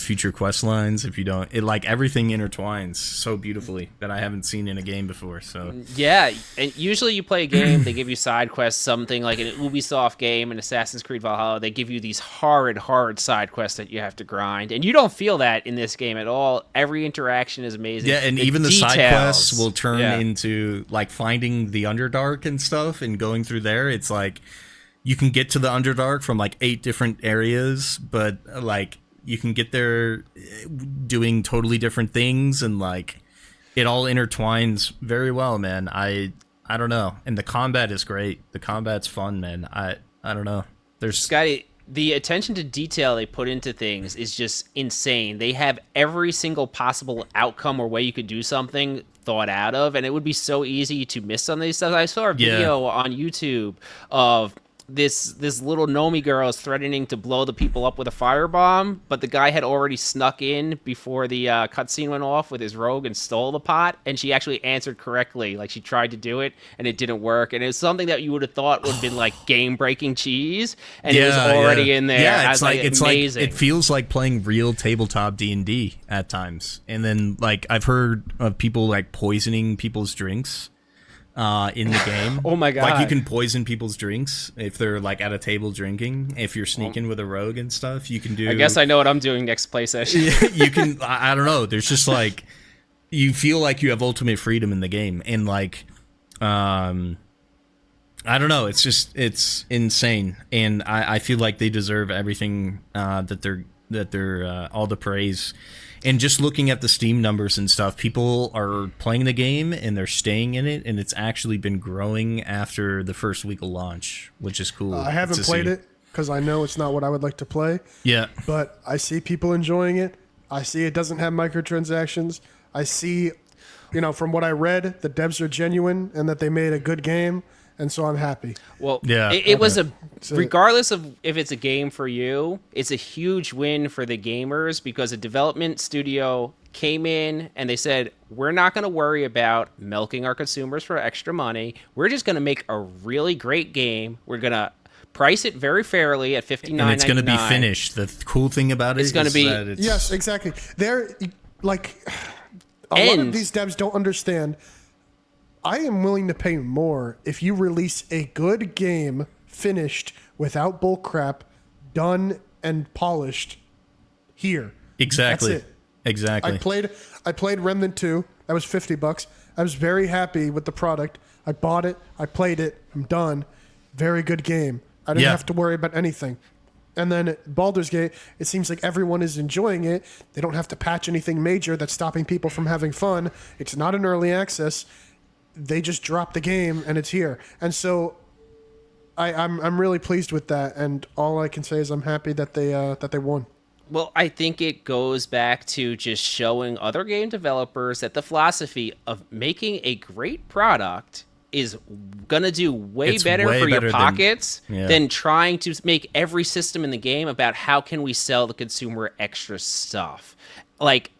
future quest lines, if you don't, everything intertwines so beautifully that I haven't seen in a game before. So yeah, and usually you play a game, they give you side quests, something like an Ubisoft game, an Assassin's Creed Valhalla, they give you these hard side quests that you have to grind, and you don't feel that in this game at all. Every interaction is amazing. Yeah, and even the side quests will turn into, like, finding the Underdark and stuff, and going through there. It's like you can get to the Underdark from, like, 8 different areas, but, like, you can get there doing totally different things, and, like, it all intertwines very well, man. I don't know. And the combat is great. The combat's fun, man. I don't know. There's Scotty, the attention to detail they put into things is just insane. They have every single possible outcome or way you could do something thought out of, and it would be so easy to miss some of these stuff. I saw a video on YouTube of this little Nomi girl is threatening to blow the people up with a firebomb, but the guy had already snuck in before the cutscene went off with his rogue and stole the pot, and she actually answered correctly. Like, she tried to do it, and it didn't work, and it was something that you would have thought would have been, like, game-breaking cheese, and it was already in there. Yeah, it's like, amazing. It feels like playing real tabletop D&D at times. And then, like, I've heard of people, like, poisoning people's drinks in the game. Oh my god! Like, you can poison people's drinks if they're like at a table drinking. If you're sneaking with a rogue and stuff, you can do. I guess I know what I'm doing next play session. You can. I don't know. There's just like, you feel like you have ultimate freedom in the game, and like, I don't know. It's insane, and I feel like they deserve everything that they're all the praise. And just looking at the Steam numbers and stuff, people are playing the game and they're staying in it, and it's actually been growing after the first week of launch, which is cool. I haven't played it because I know it's not what I would like to play. Yeah. But I see people enjoying it. I see it doesn't have microtransactions. I see, from what I read, the devs are genuine and that they made a good game. And so I'm happy. Well, yeah, it was regardless of if it's a game for you, it's a huge win for the gamers because a development studio came in and they said, we're not going to worry about milking our consumers for extra money. We're just going to make a really great game. We're going to price it very fairly at $59.99. And it's going to be finished. The cool thing about it is going to be... that it's... Yes, exactly. They're, like, a lot of these devs don't understand... I am willing to pay more if you release a good game finished without bullcrap, done and polished here. Exactly. That's it. Exactly. I played Remnant 2. That was $50. I was very happy with the product. I bought it. I played it. I'm done. Very good game. I didn't have to worry about anything. And then Baldur's Gate, it seems like everyone is enjoying it. They don't have to patch anything major that's stopping people from having fun. It's not an early access. They just dropped the game and it's here. And so I'm really pleased with that. And all I can say is I'm happy that they won. Well, I think it goes back to just showing other game developers that the philosophy of making a great product is going to do way better for your pockets than trying to make every system in the game about how can we sell the consumer extra stuff. Like,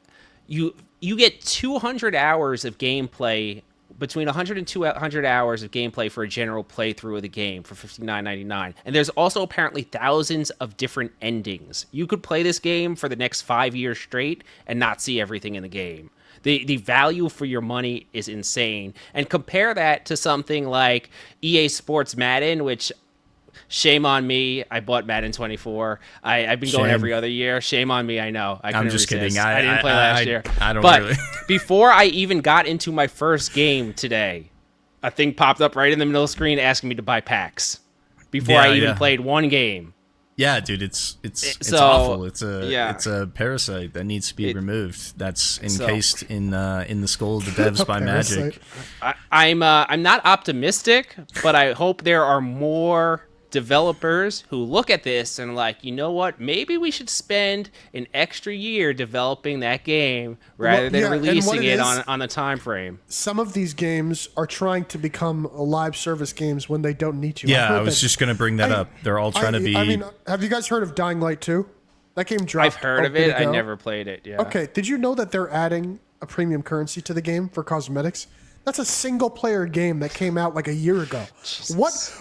you get 200 hours of gameplay, between 100 and 200 hours of gameplay for a general playthrough of the game for $59.99. And there's also apparently thousands of different endings. You could play this game for the next 5 years straight and not see everything in the game. The value for your money is insane. And compare that to something like EA Sports Madden, which... Shame on me. I bought Madden 24. I've been going every other year. Shame on me. I know. I'm just kidding. I didn't play last year. I don't but really. Before I even got into my first game today, a thing popped up right in the middle of the screen asking me to buy packs. Before I even played one game. Yeah, dude, it's awful. It's a parasite that needs to be removed. That's encased in the skull of the devs by magic. I'm not optimistic, but I hope there are more developers who look at this and like, you know what, maybe we should spend an extra year developing that game rather than releasing it on a time frame. Some of these games are trying to become live service games when they don't need to. Yeah, I was just going to bring that up. They're all trying to be... I mean, have you guys heard of Dying Light 2? That game dropped. I've heard of it. I never played it. Yeah. Okay, did you know that they're adding a premium currency to the game for cosmetics? That's a single-player game that came out like a year ago. Jesus.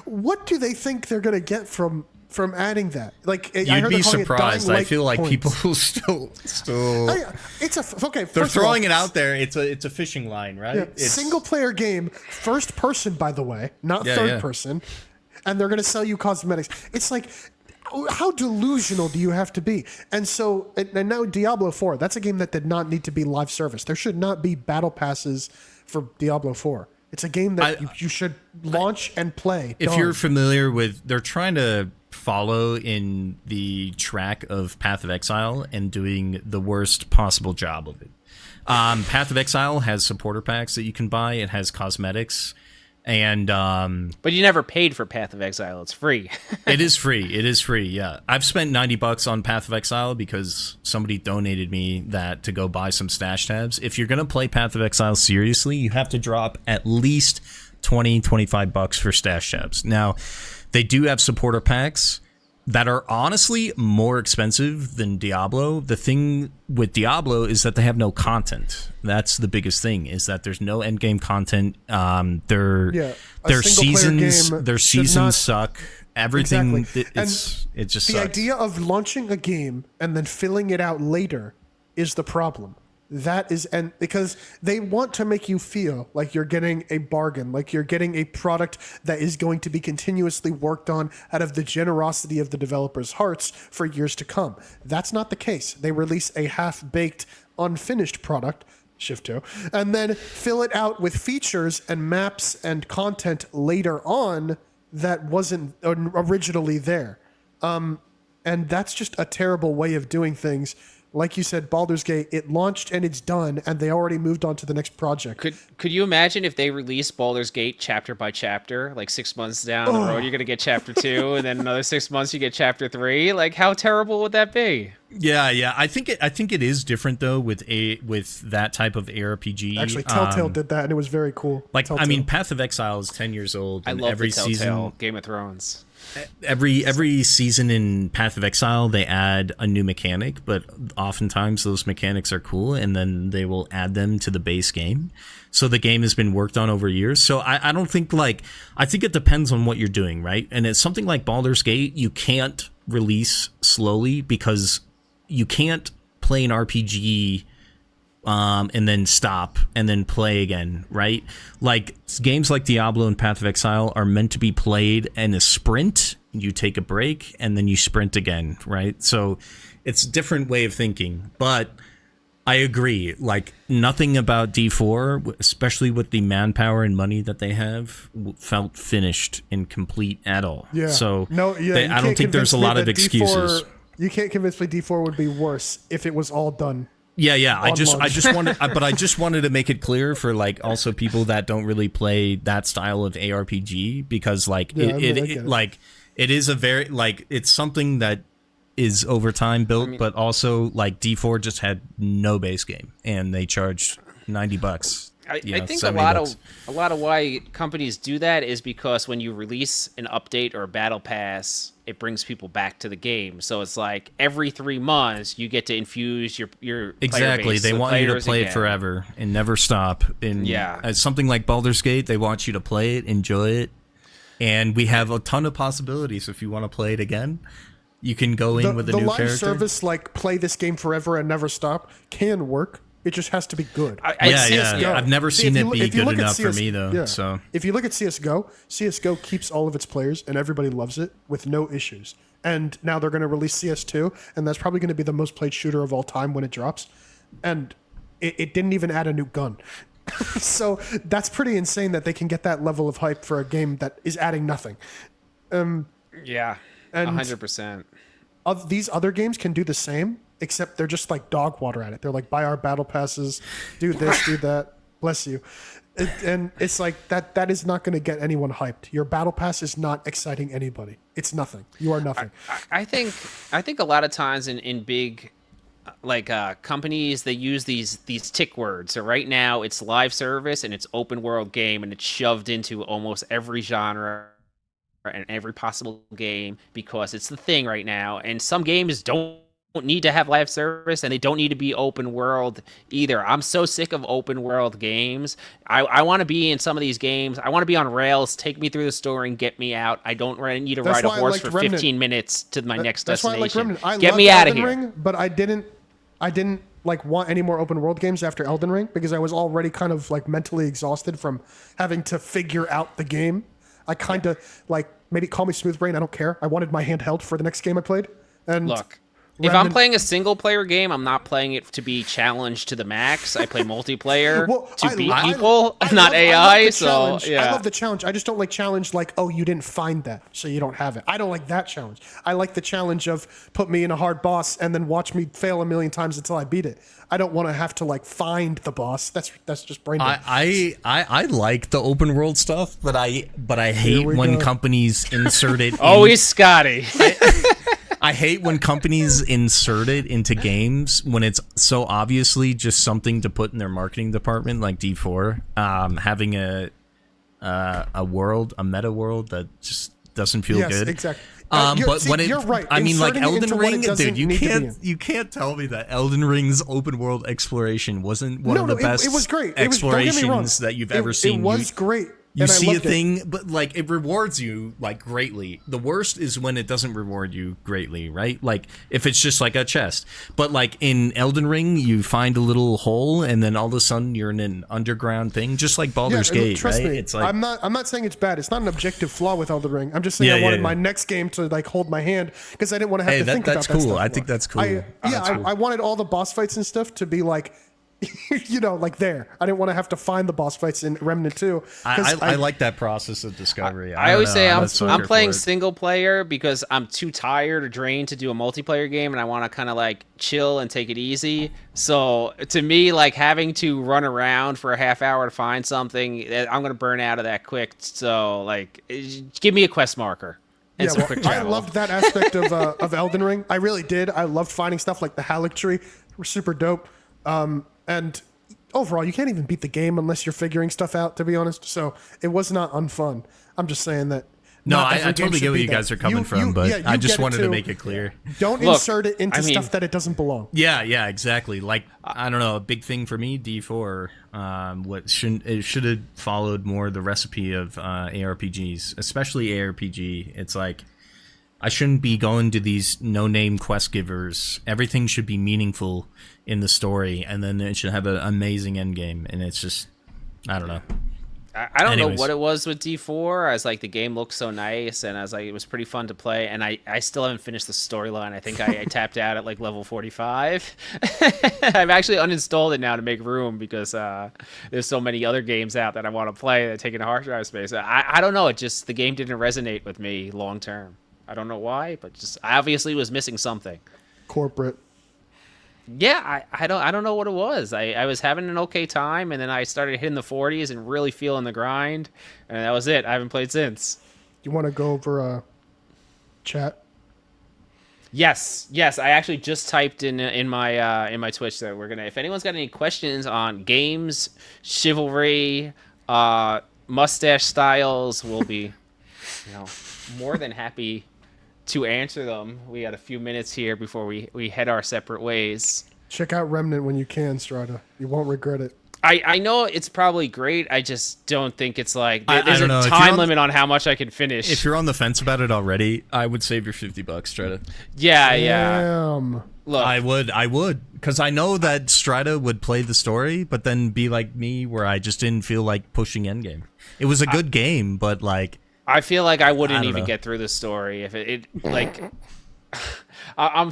What do they think they're gonna get from adding that? Like, you'd be surprised. I feel like people will still. Okay. They're throwing it out there. It's a fishing line, right? Yeah, single-player game, first person, by the way, not third person, and they're gonna sell you cosmetics. It's like, how delusional do you have to be? And so, and now Diablo 4. That's a game that did not need to be live service. There should not be battle passes for Diablo 4. It's a game that you should launch and play. If you're familiar with, they're trying to follow in the track of Path of Exile and doing the worst possible job of it. Path of Exile has supporter packs that you can buy. It has cosmetics. And but you never paid for Path of Exile. It's free. It is free. Yeah, I've spent $90 on Path of Exile because somebody donated me that to go buy some stash tabs. If you're gonna play Path of Exile seriously, you have to drop at least $20-$25 for stash tabs. Now, They do have supporter packs that are honestly more expensive than Diablo. The thing with Diablo is that they have no content. That's the biggest thing, is that there's no end game content. Their seasons suck. Everything it just the sucks. idea of launching a game and then filling it out later is the problem. That is, and because they want to make you feel like you're getting a bargain, like you're getting a product that is going to be continuously worked on out of the generosity of the developers' hearts for years to come. That's not the case. They release a half-baked, unfinished product, Shift 2, and then fill it out with features and maps and content later on that wasn't originally there. And that's just a terrible way of doing things. Like you said, Baldur's Gate, it launched and it's done, and they already moved on to the next project. Could you imagine if they released Baldur's Gate chapter by chapter, like 6 months down the road, you're gonna get chapter 2, and then another 6 months you get chapter 3? Like, how terrible would that be? Yeah. I think it is different though with that type of ARPG. Actually, Telltale did that, and it was very cool. Like, Telltale. I mean, Path of Exile is 10 years old. I and love every the Telltale season, Game of Thrones. Every season in Path of Exile, they add a new mechanic, but oftentimes those mechanics are cool, and then they will add them to the base game. So the game has been worked on over years. So I don't think, like, I think it depends on what you're doing, right? And it's something like Baldur's Gate, you can't release slowly because you can't play an RPG and then stop and then play again, right? Like, games like Diablo and Path of Exile are meant to be played in a sprint. You take a break and then you sprint again, right? So it's a different way of thinking. But I agree, like, nothing about D4, especially with the manpower and money that they have, felt finished and complete at all. Yeah. So I don't think there's a lot of excuses. You can't convince me D4 would be worse if it was all done. Yeah. I just wanted to make it clear for, like, also people that don't really play that style of ARPG, because, like, it is a very, like, it's something that is over time built, but also, like, D4 just had no base game and they charged $90. I think a lot of why companies do that is because when you release an update or a battle pass, it brings people back to the game. So it's like every 3 months you get to infuse your exactly. Player base They want you to play again. it forever and never stop. And as something like Baldur's Gate, they want you to play it, enjoy it, and we have a ton of possibilities. If you want to play it again, you can go in with a new character. The live service, like, play this game forever and never stop, can work. It just has to be good. I've never seen it be good enough for me, though. Yeah. So if you look at CSGO keeps all of its players and everybody loves it with no issues. And now they're going to release CS2, and that's probably going to be the most played shooter of all time when it drops. And it didn't even add a new gun. So that's pretty insane that they can get that level of hype for a game that is adding nothing. Yeah, 100%. These other games can do the same, except they're just like dog water at it. They're like, buy our battle passes, do this, do that, bless you. And it's like, that is not going to get anyone hyped. Your battle pass is not exciting anybody. It's nothing. You are nothing. I think a lot of times in big, like, companies, they use these tick words. So right now it's live service and it's open world game, and it's shoved into almost every genre and every possible game because it's the thing right now. And some games don't need to have live service, and they don't need to be open world either. I'm so sick of open world games. I want to be in some of these games. I want to be on rails. Take me through the story and get me out. I don't need to ride a horse for 15 minutes to my next destination. Get me out of here. Ring, but I didn't like want any more open world games after Elden Ring because I was already kind of like mentally exhausted from having to figure out the game. I kind of, like, maybe call me smooth brain, I don't care. I wanted my handheld for the next game I played. And look, if I'm playing a single player game, I'm not playing it to be challenged to the max. I play multiplayer to beat people, not AI. So yeah, I love the challenge. I just don't like challenge like, oh, you didn't find that, so you don't have it. I don't like that challenge. I like the challenge of put me in a hard boss and then watch me fail a million times until I beat it. I don't want to have to, like, find the boss. That's just brain dead. I like the open world stuff, but I hate when companies insert it. Always Scotty. I hate when companies insert it into games when it's so obviously just something to put in their marketing department, like D4, having a world, a meta world that just doesn't feel Yes, good. exactly. But when you're right. I mean, like Inserting it Elden into what Ring, it doesn't dude, you need to be can't in. you can't tell me that Elden Ring's open world exploration wasn't one of the best it was great. Don't get me wrong. explorations that you've ever seen. It was great. You and I see a loved it. thing, but like it rewards you like greatly. The worst is when it doesn't reward you greatly, right? Like if it's just like a chest. But like in Elden Ring, you find a little hole, and then all of a sudden you're in an underground thing, just like Baldur's Gate, trust right? me, It's like I'm not saying it's bad. It's not an objective flaw with Elden Ring. I'm just saying Yeah, I wanted yeah. my next game to like hold my hand because I didn't want to have to think that's about that cool. stuff I think more. that's cool. That's cool. I wanted all the boss fights and stuff to be like, like there. I didn't want to have to find the boss fights in Remnant 2. I like that process of discovery. I always say a sucker I'm playing for it. single player because I'm too tired or drained to do a multiplayer game, and I want to kind of like chill and take it easy. So to me, like having to run around for a half hour to find something, I'm gonna burn out of that quick. So like, give me a quest marker. And some quick I travel. loved that aspect of Elden Ring. I really did. I loved finding stuff like the Halleck tree. Were super dope. And overall, you can't even beat the game unless you're figuring stuff out, to be honest. So it was not unfun. I'm just saying that. No, not I every game totally should get where be you that. guys are coming from, but you I just get it wanted to too. make it clear. Don't Look, insert it into I mean- stuff that it doesn't belong. Yeah, exactly. Like I don't know, a big thing for me, D4. It should have followed more the recipe of ARPGs, especially ARPG. It's like I shouldn't be going to these no-name quest givers. Everything should be meaningful in the story, and then it should have an amazing end game. And it's just, I don't know. I don't know Anyways. what it was with D4. I was like, the game looked so nice, and I was like, it was pretty fun to play. And I still haven't finished the storyline. I think I tapped out at like level 45. I've actually uninstalled it now to make room because there's so many other games out that I want to play that take in hard drive space. I don't know. The game didn't resonate with me long term. I don't know why, but just I obviously was missing something. Corporate. Yeah, I don't know what it was. I was having an okay time, and then I started hitting the 40s and really feeling the grind, and that was it. I haven't played since. You want to go over chat? Yes. I actually just typed in my Twitch that we're gonna. If anyone's got any questions on games, chivalry, mustache styles, we'll be, more than happy to answer them. We got a few minutes here before we head our separate ways. Check out Remnant when you can, Stridah. You won't regret it. I know it's probably great. I just don't think it's like I there's don't know. a If time you're on- limit on how much I can finish. If you're on the fence about it already, I would save your $50, Stridah. yeah. Damn. Look, I would, because I know that Stridah would play the story, but then be like me, where I just didn't feel like pushing endgame. It was a good game, but like. I feel like I wouldn't I don't even know. get through the story if it like. I'm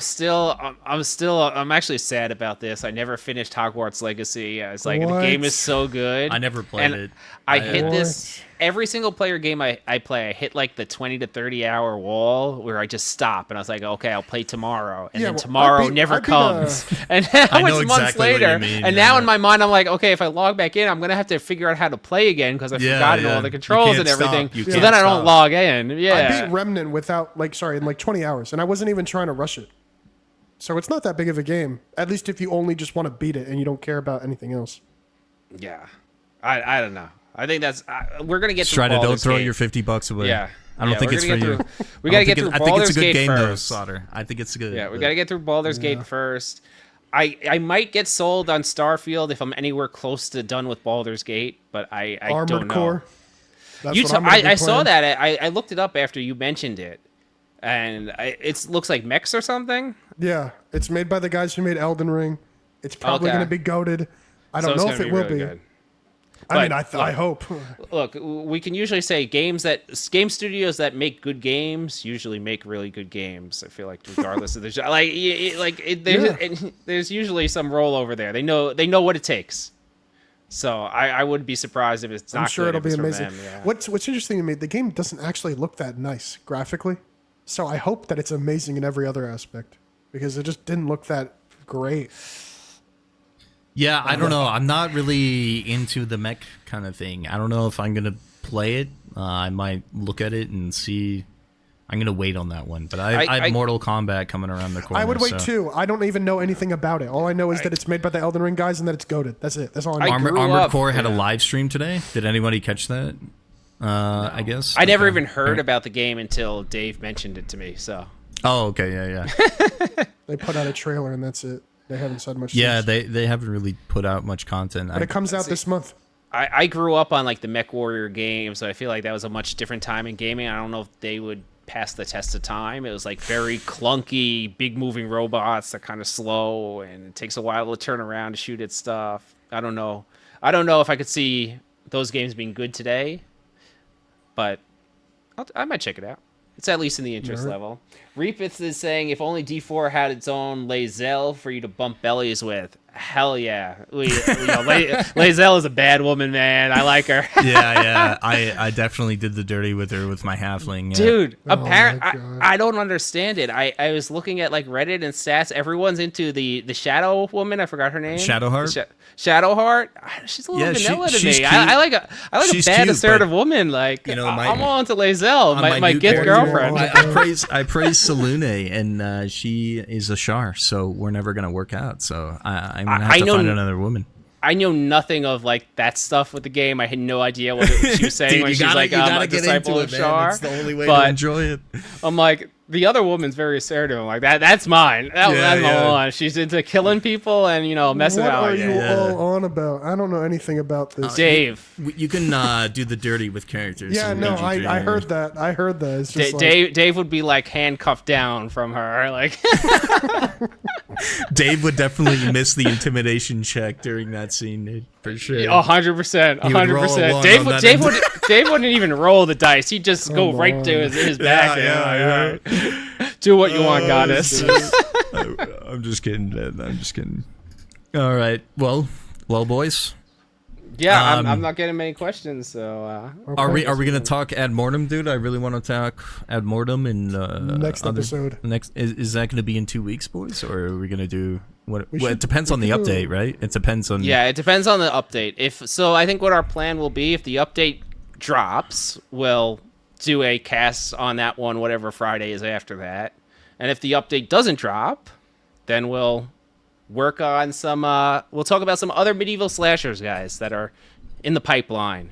actually sad about this. I never finished Hogwarts Legacy. It's like What? the game is so good. I never played and it. I hit this What? every single player game I play. I hit like the 20 to 30 hour wall where I just stop and I was like, okay, I'll play tomorrow, and Yeah, then well, tomorrow I beat- never I beat, comes. And now I know it's months exactly what you later, mean, and yeah. now in my mind I'm like, okay, if I log back in, I'm gonna have to figure out how to play again because I've Yeah, forgotten yeah. all the You controls can't and everything. stop. You So can't then I don't stop. log in. Yeah. I beat Remnant in like 20 hours, and I wasn't even trying to rush it. So it's not that big of a game. At least if you only just want to beat it and you don't care about anything else. Yeah, I don't know. I think that's we're gonna get through Stridah, don't Baldur's throw Gate. your $50 away. Yeah, I don't think we're it's for gonna you. get through- We gotta get through I think it's Baldur's a good Gate game though, first. Soter. I think it's good. Yeah, we gotta get through Baldur's Gate first. I might get sold on Starfield if I'm anywhere close to done with Baldur's Gate, but I Armored don't know. Core. That's You what t- I'm gonna be I saw playing. that. I looked it up after you mentioned it, and it looks like mechs or something. Yeah, it's made by the guys who made Elden Ring. It's probably Okay. going to be goated. I So don't it's know gonna if it will really be. good. I mean, But, I hope. Look, we can usually say game studios that make good games usually make really good games. I feel like regardless of the there's usually some rollover there. They know what it takes. So I wouldn't be surprised if it's not. I'm sure good it'll if be it's from amazing. them, yeah. What's interesting to me, the game doesn't actually look that nice graphically. So I hope that it's amazing in every other aspect because it just didn't look that great. Yeah, I don't know. I'm not really into the mech kind of thing. I don't know if I'm gonna play it. I might look at it and see. I'm gonna wait on that one. But I have Mortal Kombat coming around the corner. I would wait so. too. I don't even know anything about it. All I know is that it's made by the Elden Ring guys and that it's goated. That's it. That's all I know. I grew Armored up- Core had a yeah. live stream today. Did anybody catch that? I guess. I never Okay. even heard Yeah. about the game until Dave mentioned it to me. So Oh, okay, yeah. They put out a trailer and that's it. They haven't said much. Yeah, since. they haven't really put out much content. But it comes out this month. I grew up on like the Mech Warrior games, so I feel like that was a much different time in gaming. I don't know if they would pass the test of time. It was like very clunky, big moving robots that kind of slow, and it takes a while to turn around to shoot at stuff. I don't know. I don't know if I could see those games being good today, but I might check it out. It's at least in the interest level. Reapith is saying if only D4 had its own Lazelle for you to bump bellies with. Hell yeah. Lazelle is a bad woman, man. I like her. yeah. I definitely did the dirty with her with my halfling. Yeah. Dude, Oh apparently, my God. I don't understand it. I was looking at like Reddit and stats. Everyone's into the Shadow woman. I forgot her name. Shadowheart? Shadowheart. She's a little Yeah, vanilla to she's me. cute. I like a She's bad cute, assertive but, woman. Like you know, I'm all into Lazelle, on my new gift character, girlfriend. I praise Salune, and she is a Shar, so we're never gonna work out. So I'm gonna have to find another woman. I know nothing of like that stuff with the game. I had no idea what she was saying Dude, when you she's gotta- like you gotta a get disciple into of it, man. Shar. It's the only way but to enjoy it. I'm like, the other woman's very assertive. I'm like, that's mine. That's Yeah. my one. She's into killing people and, messing What out. are Like, you yeah. all on about? I don't know anything about this. Dave. You can do the dirty with characters. Yeah, in no, PG-13. I heard that. I heard that. It's just like, Dave would be like handcuffed down from her. Like, Dave would definitely miss the intimidation check during that scene, dude, for sure. 100%. He would roll a 100%. one Dave, on that Dave, would, Dave wouldn't even roll the dice. He'd just go Come right to on. his back. Yeah. Do what you want, goddess. I'm just kidding, man. I'm just kidding. All right. Well, boys. Yeah, Um, I'm not getting many questions, so Are we gonna talk ad mortem, dude? I really want to talk ad mortem in Next episode. Next is that gonna be in 2 weeks, boys, or are we gonna do what? We Well, it should- depends we on the can do- update, right? It depends on. yeah, it depends on the update. I think what our plan will be, if the update drops, we'll do a cast on that one, whatever Friday is after that. And if the update doesn't drop, then we'll work on some. We'll talk about some other medieval slashers, guys, that are in the pipeline.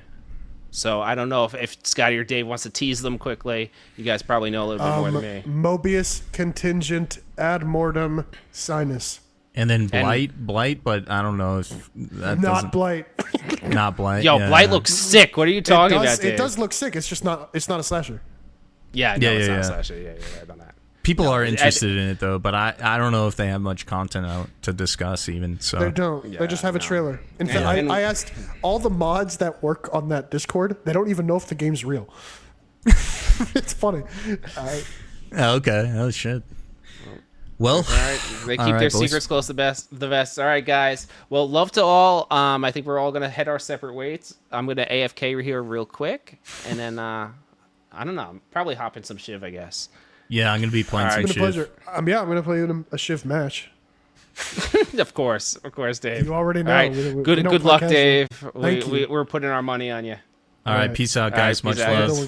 So I don't know if Scotty or Dave wants to tease them quickly. You guys probably know a little bit more than me. Mobius contingent ad mortem sinus. And then blight, but I don't know if that Not doesn't. blight. Not blight. Yo, yeah. Blight looks sick. What are you talking about, Dave? It does look sick. It's just not. It's not a slasher. Yeah, no, Yeah, it's yeah, not yeah. slasher. Yeah, you're right on that. People are interested in it though, but I don't know if they have much content out to discuss even. So They don't. Yeah, they just have a no. trailer. In fact, and- I asked all the mods that work on that Discord. They don't even know if the game's real. It's funny. Oh, okay. Oh shit. Well, All right, they keep All right, their boys. secrets close to the vest. All right, guys. Well, love to all. I think we're all gonna head our separate ways. I'm gonna AFK here real quick, and then I don't know. Probably hop in some Shiv, I guess. yeah, I'm gonna be playing All some right. It's been a shit. pleasure. Yeah, I'm gonna play a Shiv match. Of course, Dave. You already know. All right, We good don't luck, podcast. Dave. Thank you. We're putting our money on you. All right, peace out, All right, guys. Much peace out. love.